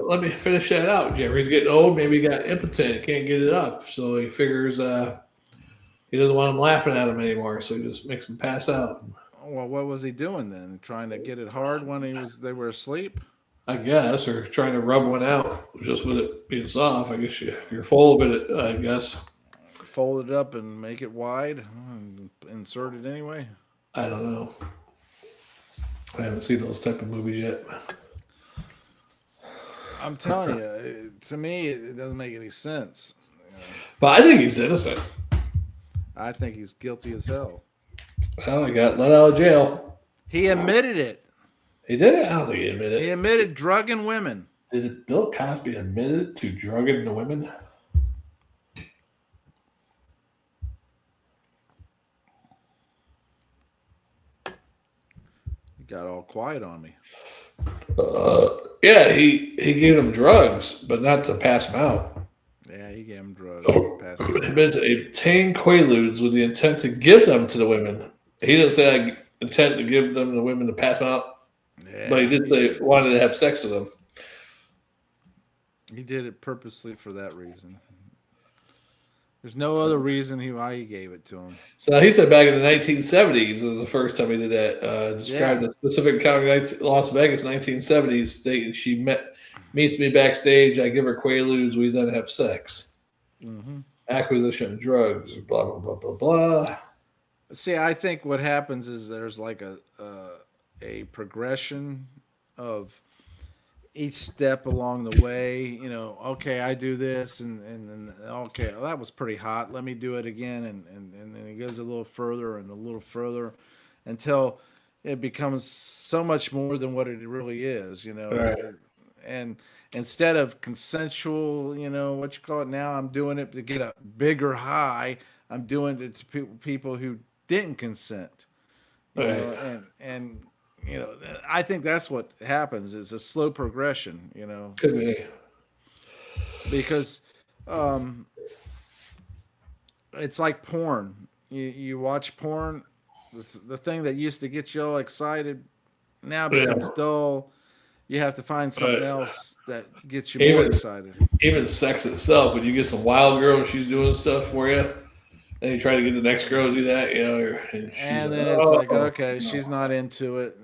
let me finish that out, Jeffrey. He's getting old. Maybe he got impotent, can't get it up, so he figures he doesn't want him laughing at him anymore, so he just makes him pass out. Well, what was he doing then? Trying to get it hard when they were asleep? I guess, or trying to rub one out just with it being soft. I guess if you're full of it, I guess. Fold it up and make it wide and insert it anyway? I don't know. I haven't seen those type of movies yet. I'm telling you, to me, it doesn't make any sense. But I think he's innocent. I think he's guilty as hell. Well, he got let out of jail. He admitted it. He did it? I don't think he admitted it. He admitted drugging women. Did Bill Cosby admit to drugging the women? He got all quiet on me. Yeah, he gave them drugs, but not to pass them out. Yeah, he gave them drugs. He meant to obtain quaaludes with the intent to give them to the women. He didn't say I intend to give them to the women to pass them out, but he did say he wanted to have sex with them. He did it purposely for that reason. There's no other reason why he gave it to him. So he said back in the 1970s was the first time he did that. Described the Pacific County, Las Vegas, 1970s, stating she meets me backstage. I give her quaaludes. We then have sex. Mm-hmm. Acquisition of drugs. Blah blah blah blah blah. See, I think what happens is there's like a progression of each step along the way. Okay, I do this, and okay, well, that was pretty hot. Let me do it again, and then it goes a little further and a little further until it becomes so much more than what it really is. Right. And instead of consensual, what you call it now, I'm doing it to get a bigger high. I'm doing it to people who didn't consent. And I think that's what happens is a slow progression, Could be. Because it's like porn. You watch porn, the thing that used to get you all excited now becomes dull. You have to find something else that gets you more excited. Even sex itself, when you get some wild girl and she's doing stuff for you, and you try to get the next girl to do that, and then it's like, okay, she's not into it.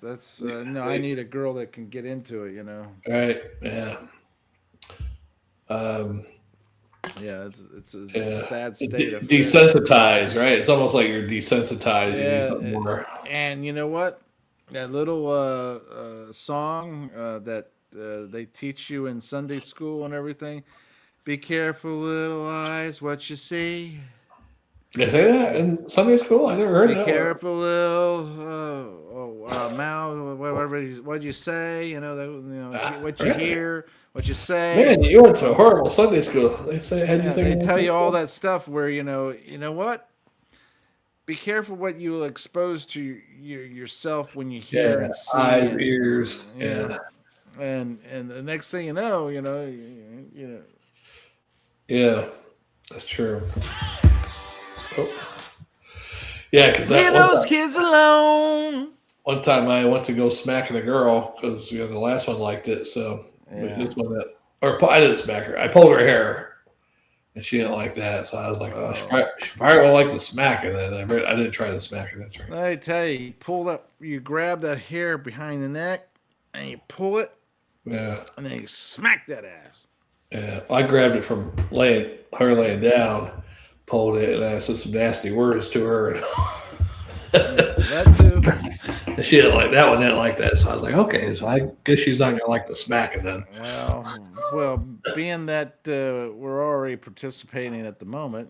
That's no. I need a girl that can get into it. Right? Yeah. Yeah, it's a sad state of desensitized, right? It's almost like you're desensitized. You need something more. And you know what? That little song that they teach you in Sunday school and everything. Be careful, little eyes, what you see. They say that in Sunday school? I never heard that. Be careful, little mouth, what'd you say? What you hear, what you say. Man, you went to a horrible Sunday school. They say, they tell you all that stuff where, you know what? Be careful what you will expose to yourself when you hear and see. Eyes, ears. Yeah. And the next thing you know, Yeah, that's true. Oh. Yeah, because leave those kids alone. One time I went to go smacking a girl because the last one liked it. So this one I didn't smack her. I pulled her hair, and she didn't like that. So I was like, she probably won't like the smacking. And I didn't try to smack her. That's right. I tell you, you grab that hair behind the neck, and you pull it. Yeah. And then you smack that ass. Yeah, I grabbed it from her laying down, pulled it, and I said some nasty words to her. That too. And she didn't like that one, didn't like that. So I was like, okay, so I guess she's not gonna like the smacking then. Well, being that we're already participating at the moment,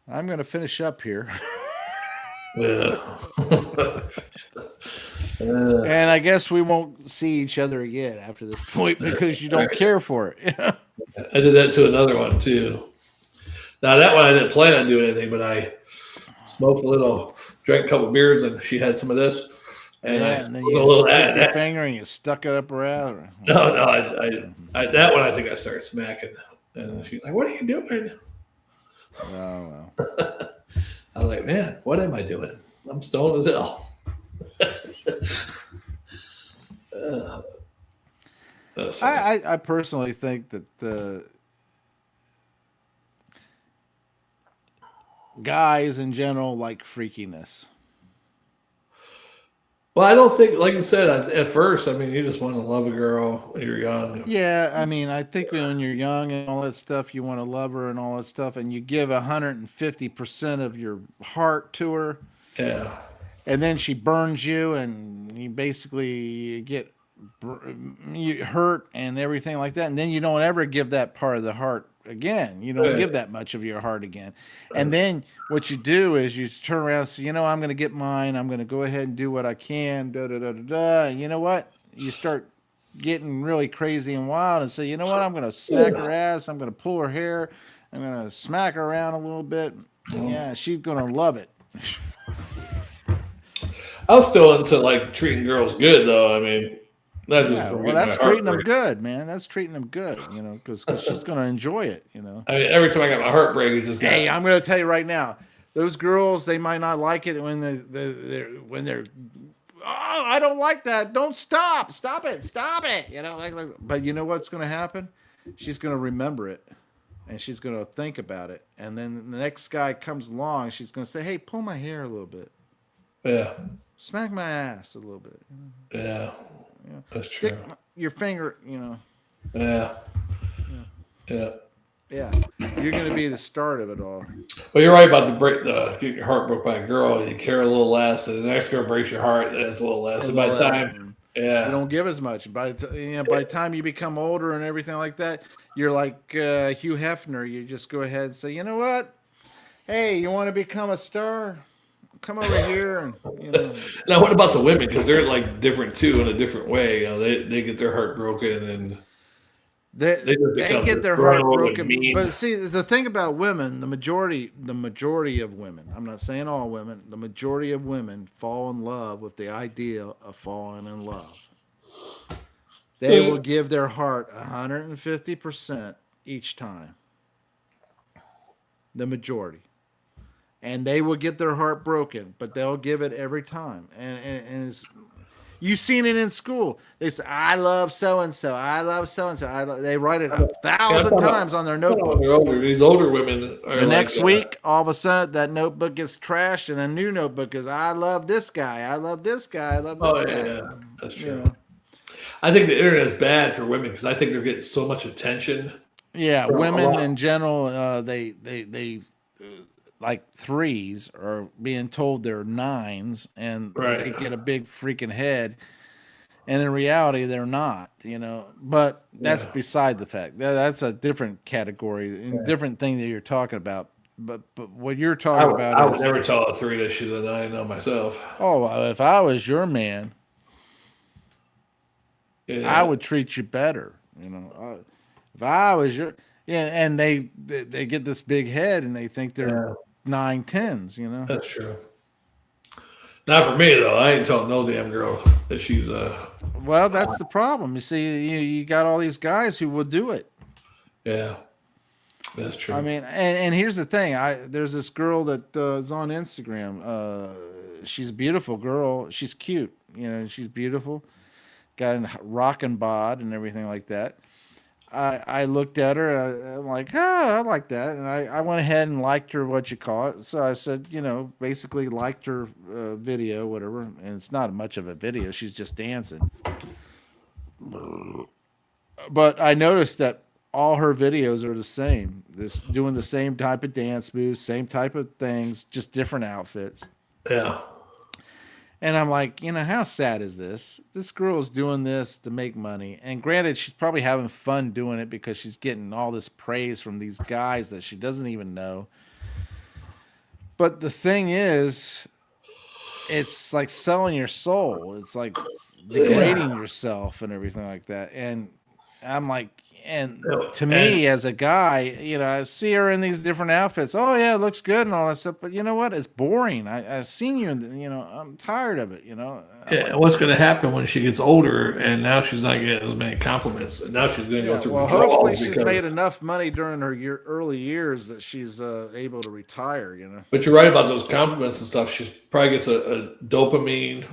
I'm going to finish up here. Yeah. And I guess we won't see each other again after this point because you don't care for it. I did that to another one too. Now that one I didn't plan on doing anything, but I smoked a little, drank a couple beers, and she had some of this, and and then a you little took your finger and you stuck it up her ass. No, I that one I think I started smacking, and she's like, "What are you doing?" Oh, well. I was like, "Man, what am I doing? I'm stoned as hell." I personally think that guys in general like freakiness. Well, I don't think, like you said, at first, I mean, you just want to love a girl when you're young. Yeah, I mean, I think when you're young and all that stuff, you want to love her and all that stuff, and you give 150% of your heart to her. Yeah. And then she burns you, and you basically get hurt and everything like that. And then you don't ever give that part of the heart again. You don't give that much of your heart again. And then what you do is you turn around and say, I'm going to get mine. I'm going to go ahead and do what I can. And you know what? You start getting really crazy and wild and say, you know what? I'm going to smack her ass. I'm going to pull her hair. I'm going to smack her around a little bit. Yeah, she's going to love it. I was still into like treating girls good, though. I mean, not just well, that's treating them good, man. That's treating them good, because she's going to enjoy it, I mean, every time I got my heart break, it just got. Hey, I'm going to tell you right now, those girls, they might not like it when they're. Oh, I don't like that. Don't stop it. But you know what's going to happen? She's going to remember it, and she's going to think about it, and then the next guy comes along, she's going to say, "Hey, pull my hair a little bit." Yeah. Smack my ass a little bit. Yeah. That's Stick true. your finger, Yeah. Yeah. Yeah. You're going to be the start of it all. Well, you're right about getting your heart broke by a girl, and you care a little less, and the next girl breaks your heart, and it's a little less. And by the time, you don't give as much. By the time you become older and everything like that, you're like Hugh Hefner. You just go ahead and say, you know what? Hey, you want to become a star? Come over here and Now, what about the women? Because they're like different too in a different way. They get their heart broken and they get their heart broken. But see, the thing about women, the majority of women, I'm not saying all women, the majority of women fall in love with the idea of falling in love. They will give their heart 150% each time. The majority. And they will get their heart broken, but they'll give it every time. And it's, you've seen it in school. They say, "I love so and so. I love so and so." They write it 1,000 times on their notebook. These older women. The next week, all of a sudden, that notebook gets trashed, and a new notebook is, "I love this guy. I love this guy. I love this guy." Yeah, that's true. I think the internet is bad for women because I think they're getting so much attention. Yeah, women in general, they like threes are being told they're nines, and they get a big freaking head, and in reality they're not, but that's beside the fact. That's a different category, different thing that you're talking about. But what you're talking about I would never tell a three that she's a nine on myself. Oh, if I was your man, I would treat you better, if I was your and they get this big head and they think they're 9 10s, That's true. Not for me though. I ain't telling no damn girl that she's well, that's the problem. You see, you got all these guys who will do it. Yeah, that's true. I mean, and here's the thing. There's this girl that is on Instagram. She's a beautiful girl. She's cute. She's beautiful. Got a rockin' bod and everything like that. I looked at her, I'm like, I like that. And I went ahead and liked her, So I said, basically liked her video, whatever. And it's not much of a video. She's just dancing. But I noticed that all her videos are the same. This doing the same type of dance moves, same type of things, just different outfits. Yeah. And I'm like, how sad is this? This girl is doing this to make money. And granted, she's probably having fun doing it because she's getting all this praise from these guys that she doesn't even know. But the thing is, it's like selling your soul. It's like degrading yourself and everything like that. And I'm like, and to me as a guy, I see her in these different outfits. Oh yeah, it looks good and all that stuff. But you know what? It's boring. I've seen you, and I'm tired of it. Yeah, what's going to happen when she gets older and now she's not getting as many compliments, and now she's going to go through withdrawal. Hopefully she's made enough money during her early years that she's able to retire. But you're right about those compliments and stuff. She probably gets a dopamine.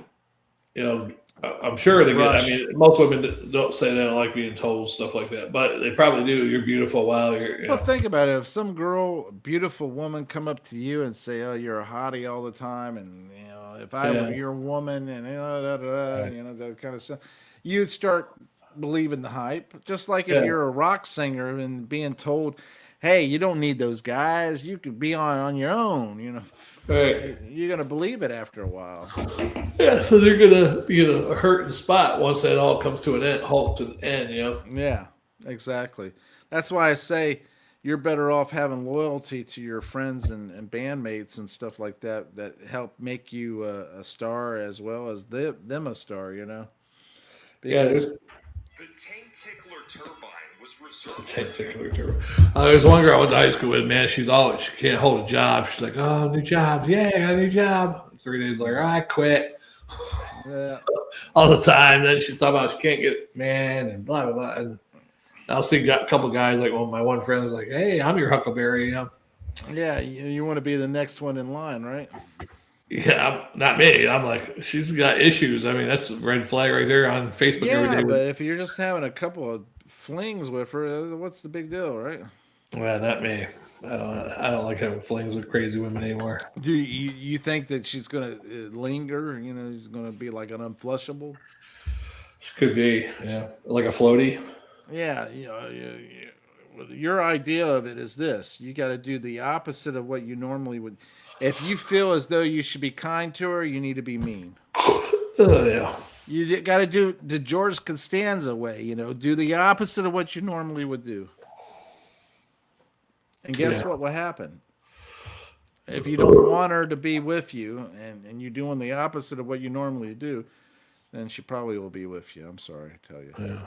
I'm sure they get. I mean, most women don't say they don't like being told stuff like that, but they probably do. You're beautiful. Wow. Well, think about it. If some girl, beautiful woman, come up to you and say, "Oh, you're a hottie all the time," and if I were your woman, and that kind of stuff, you'd start believing the hype. Just like if you're a rock singer and being told, "Hey, you don't need those guys. You could be on your own." Right. You're gonna believe it after a while. Yeah, so they're gonna be in a hurting spot once that all comes to an end, halt to the end. Yeah, exactly. That's why I say you're better off having loyalty to your friends and bandmates and stuff like that help make you a star as well as them a star. Because the tank tickler turbine was reserved. Tank tickler turbine. There's one girl I went to high school with. Man, she can't hold a job. She's like, "Oh, new job, yeah, I got a new job." 3 days later, I quit. Yeah. All the time. Then she's talking about she can't get man and blah blah blah. And I'll see a couple guys like my one friend is like, "Hey, I'm your Huckleberry." Yeah, you want to be the next one in line, right? Yeah, not me. I'm like, she's got issues. I mean, that's a red flag right there on Facebook every day. But if you're just having a couple of flings with her, what's the big deal, right? Well, not me. I don't like having flings with crazy women anymore. Do you think that she's going to linger? She's going to be like an unflushable? She could be, yeah, like a floaty. Yeah, your idea of it is this: you got to do the opposite of what you normally would. If you feel as though you should be kind to her, you need to be mean. Yeah. You got to do the George Costanza way, do the opposite of what you normally would do. And guess what will happen? If you don't want her to be with you and you're doing the opposite of what you normally do, then she probably will be with you. I'm sorry to tell you. Yeah.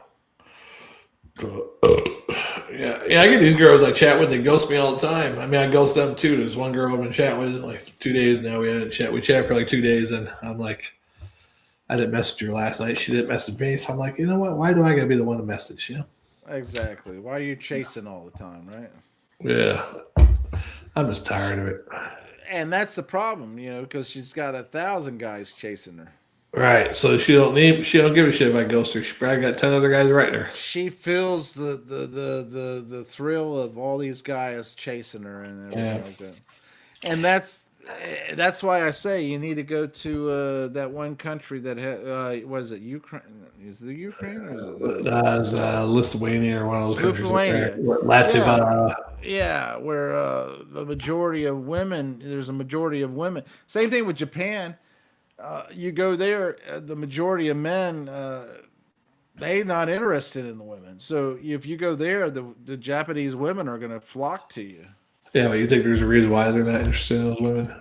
Yeah, I get these girls I chat with. They ghost me all the time. I mean, I ghost them too. There's one girl I've been chatting with like 2 days now. We chatted for like 2 days, and I'm like, I didn't message her last night. She didn't message me, so I'm like, you know what? Why do I gotta be the one to message? Exactly. Why are you chasing all the time, right? Yeah, I'm just tired of it. And that's the problem, because she's got 1,000 guys chasing her. Right, so she don't give a shit if I ghost her. She probably got 10 other guys writing her. She feels the thrill of all these guys chasing her and everything like that. And that's why I say you need to go to that one country that was it Ukraine? Is it Ukraine or is it Lithuania or one of those countries? Lithuania, Latvia. Yeah, where the majority of women. There's a majority of women. Same thing with Japan. You go there, the majority of men, they're not interested in the women. So if you go there, the Japanese women are going to flock to you. Yeah, but you think there's a reason why they're not interested in those women?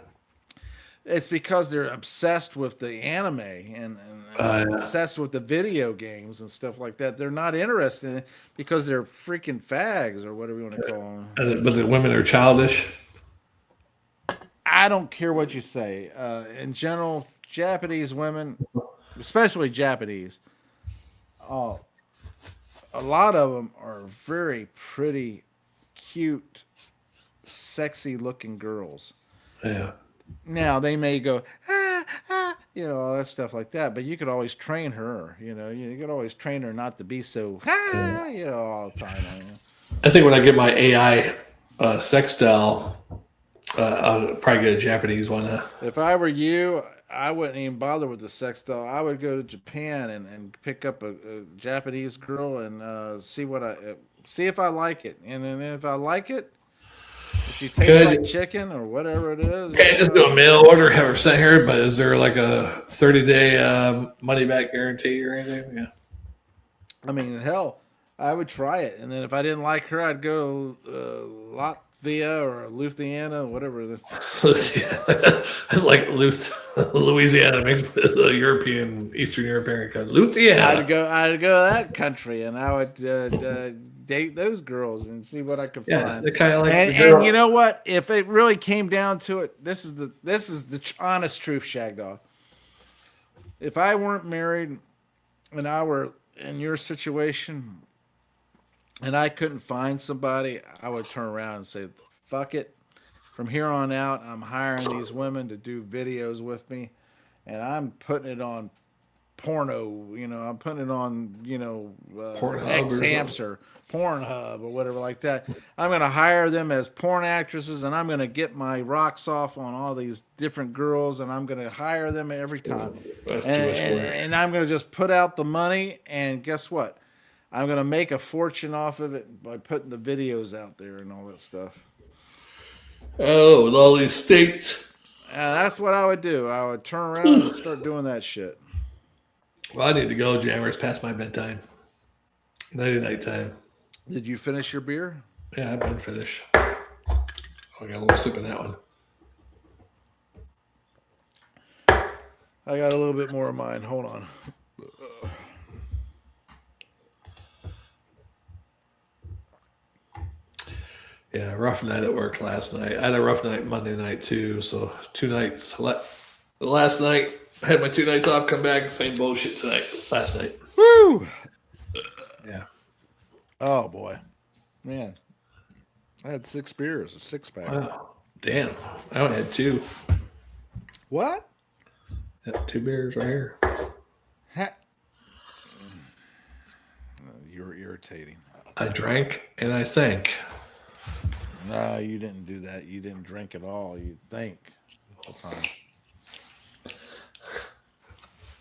It's because they're obsessed with the anime and obsessed with the video games and stuff like that. They're not interested in it because they're freaking fags or whatever you want to call them. But the women are childish. I don't care what you say. In general, Japanese women, especially Japanese, a lot of them are very pretty, cute, sexy-looking girls. Yeah. Now they may go, all that stuff like that, but you could always train her. You could always train her not to be so, all the time. I think when I get my AI sex doll, I'll probably get a Japanese one. If I were you, I wouldn't even bother with the sex doll. I would go to Japan and pick up a Japanese girl and see what See if I like it, and then if I like it, if she tastes Good. like chicken or whatever it is, Okay, just do a mail order, have her sent here. But is there like a 30-day money back guarantee or anything? Yeah. I mean, hell, I would try it, and then if I didn't like her, I'd go Latvia or Louisiana, whatever. Louisiana. It's like Louisiana mixed with a European, Eastern European country. Louisiana. I'd go to that country, and I would date those girls and see what I could Yeah, find. they're kind of like the And girl. you know what? If it really came down to it, this is the honest truth, Shagdog. If I weren't married and I were in your situation and I couldn't find somebody, I would turn around and say, "Fuck it. From here on out, I'm hiring these women to do videos with me, and I'm putting it on porno. I'm putting it on Pornhub or X or Pornhub or whatever like that. I'm going to hire them as porn actresses, and I'm going to get my rocks off on all these different girls, and I'm going to hire them every time. That's too much work. And I'm going to just put out the money, and guess what? I'm going to make a fortune off of it by putting the videos out there and all that stuff. Oh, with all these states. That's what I would do. I would turn around and start doing that shit. Well, I need to go, Jammer. It's past my bedtime. Night time. Did you finish your beer? Yeah, I've been finished. I got a little sip in that one. I got a little bit more of mine. Hold on. Yeah, rough night at work last night. I had a rough night Monday night too. So 2 nights. Last night, I had my 2 nights off. Come back, same bullshit tonight. Last night. Woo! Yeah. Oh boy, man! I had 6 beers, a 6-pack. Wow. Damn. I only had 2. What? Got 2 beers right here. You're irritating. I drank and I think. No, you didn't do that. You didn't drink at all. You think. I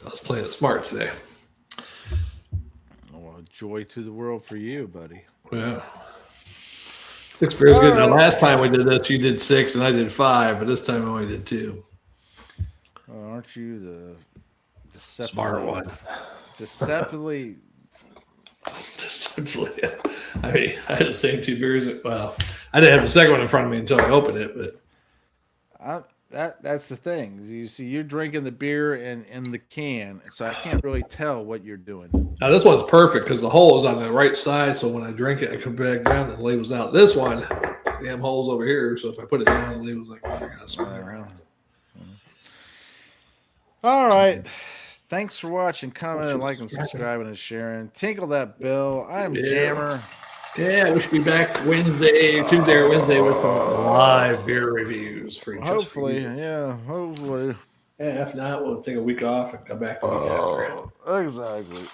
was playing it smart today. Well, joy to the world for you, buddy. Yeah. 6 beers good. Now, last time we did this, you did 6 and I did 5, but this time I only did 2. Well, aren't you the Smart one. deceptively? Essentially, I mean, I had the same 2 beers. Well, I didn't have the second one in front of me until I opened it, but That's the thing. You see, you're drinking the beer in the can, so I can't really tell what you're doing. now this one's perfect because the hole is on the right side. So when I drink it, I come back down and the label's out. This one, damn hole's over here. So if I put it down, the label's like, oh, I gotta spin it around. All right. Thanks for watching, commenting, liking, subscribing, and sharing. Tinkle that bell. I'm Jammer. Yeah, we should be back Tuesday or Wednesday with live beer reviews for just Hopefully, for you. yeah, hopefully. Yeah, if not, we'll take a week off and come back the week after. Exactly.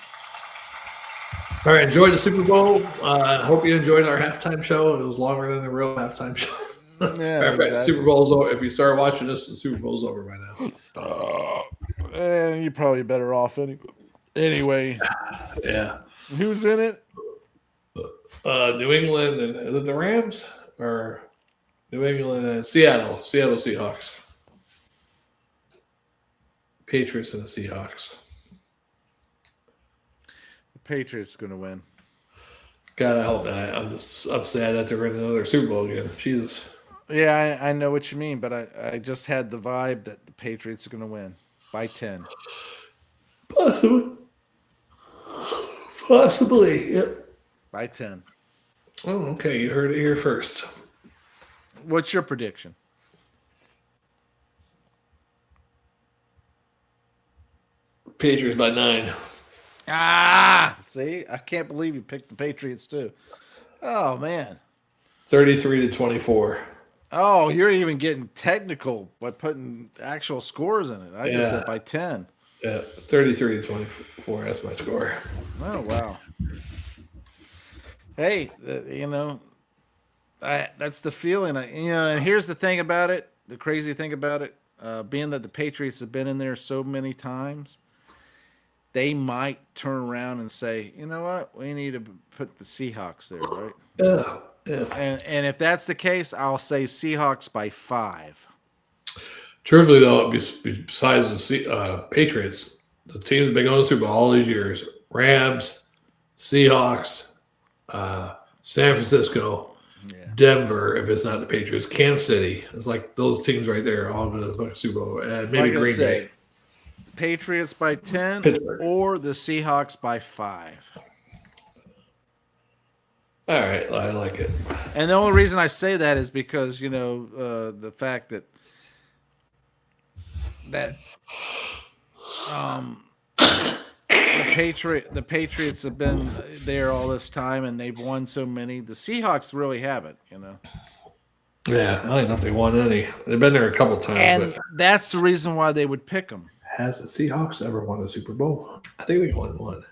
All right, enjoy the Super Bowl. Hope you enjoyed our halftime show. It was longer than the real halftime show. Yeah, Matter of fact, exactly. Super Bowl's over. If you start watching this, the Super Bowl's over by now. And you're probably better off anyway. Yeah. Who's in it? New England and is it the Rams or New England and Seattle Seahawks, Patriots and the Seahawks. The Patriots going to win. God, I hope not. I'm just upset that they're in another Super Bowl again. Jesus. Yeah, I know what you mean, but I just had the vibe that the Patriots are going to win by 10. Possibly. Yep. By 10. Oh, okay. You heard it here first. What's your prediction? Patriots by 9. See, I can't believe you picked the Patriots too. Oh man. 33-24. Oh, you're even getting technical by putting actual scores in it. I just Yeah. said by 10. Yeah, 33-24. That's my score. Oh wow. Hey, that's the feeling. And here's the thing about it. The crazy thing about it, being that the Patriots have been in there so many times, they might turn around and say, you know what, we need to put the Seahawks there, right? Yeah. And if that's the case, I'll say Seahawks by 5. Truthfully, though, besides the Patriots, the teams have been going to the Super Bowl all these years. Rams, Seahawks, San Francisco, Denver, if it's not the Patriots, Kansas City. It's like those teams right there all going to the Super Bowl. And maybe Like I Green said, Bay. Patriots by 10 Pittsburgh. or the Seahawks by 5. All right, I like it. And the only reason I say that is because, you know, the fact that the Patriots have been there all this time and they've won so many. The Seahawks really haven't, you know. Yeah, I don't know if they won any. They've been there a couple times. And but that's the reason why they would pick them. has the Seahawks ever won a Super Bowl? I think they won one.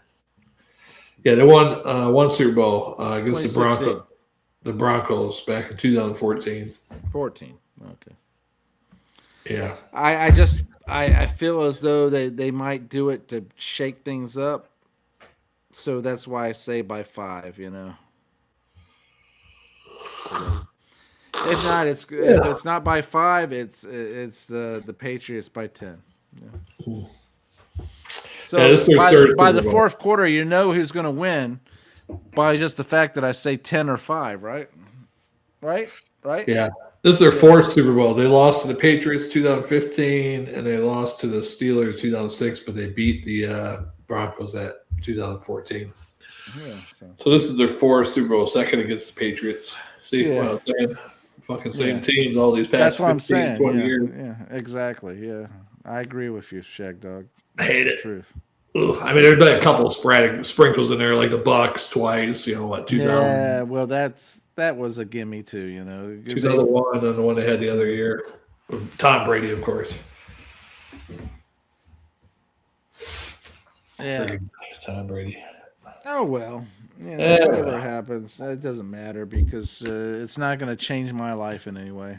Yeah, they won one Super Bowl against the Broncos back in 2014. 14. Okay. Yeah. I feel as though they might do it to shake things up. So that's why I say by 5, you know. If not, if it's not by 5, it's the Patriots by 10. Yeah. So by the fourth quarter, you know who's going to win by just the fact that I say 10 or 5, right? Right? Yeah. This is their fourth Super Bowl. They lost to the Patriots 2015, and they lost to the Steelers 2006, but they beat the Broncos at 2014. Yeah, so this is their fourth Super Bowl, second against the Patriots. See what I'm saying? Fucking same teams all these past 15, 20 years. Yeah, exactly. Yeah, I agree with you, Shagdog. I hate it. Truth. Ugh. I mean, there's been a couple of sporadic sprinkles in there, like the Bucks twice. 2000. Yeah, well, that was a gimme too. 2001 and the one they had the other year. Tom Brady, of course. Yeah, Tom Brady. Oh well, whatever happens, it doesn't matter because it's not going to change my life in any way.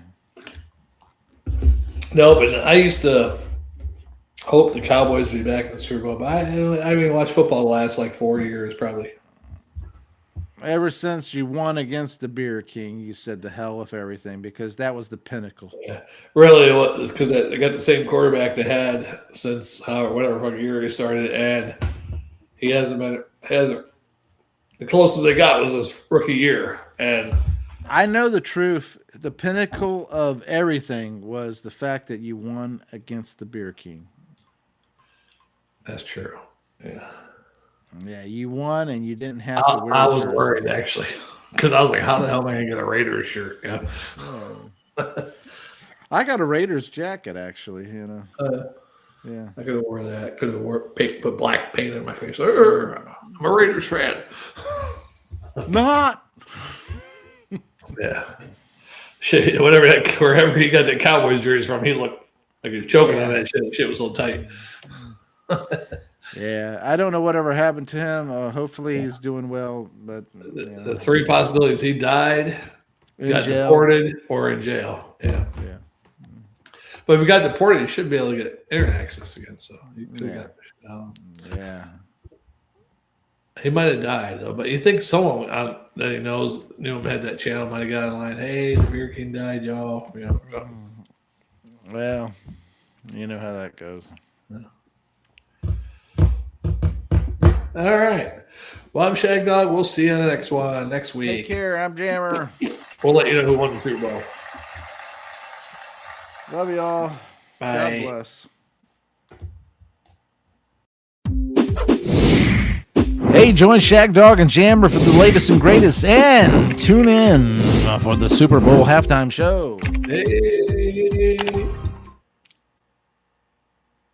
No, but I used to hope the Cowboys would be back in the Super Bowl, but I haven't watched football the last 4 years, probably. Ever since you won against the Beer King, you said the hell with everything because that was the pinnacle. Yeah, really, it was because they got the same quarterback they had since whatever fucking year they started, and he hasn't. The closest they got was his rookie year, and I know the truth. The pinnacle of everything was the fact that you won against the Beer King. That's true. Yeah. Yeah, you won and you didn't have to wear I was worried, actually, because I was like, how the hell am I going to get a Raiders shirt? Yeah. I got a Raiders jacket, actually, Yeah. I could have worn that. Could have put black paint in my face. I'm a Raiders fan. Not. Yeah. Shit, wherever he got the Cowboys jerseys from, he looked like he was choking on that shit. Shit was so tight. Yeah, I don't know whatever happened to him. Hopefully he's doing well. But the three possibilities: he died, got deported, or in jail. Yeah. But if he got deported, he should be able to get internet access again. So he could have got. He might have died though. But you think someone that he knew him had that channel might have got online? Hey, the Beer King died, y'all. Well, you know how that goes. Yeah. All right. Well, I'm Shagdog. We'll see you in the next one next week. Take care. I'm Jammer. We'll let you know who won the Super Bowl. Love y'all. Bye. God bless. Hey, join Shagdog and Jammer for the latest and greatest, and tune in for the Super Bowl halftime show. Hey.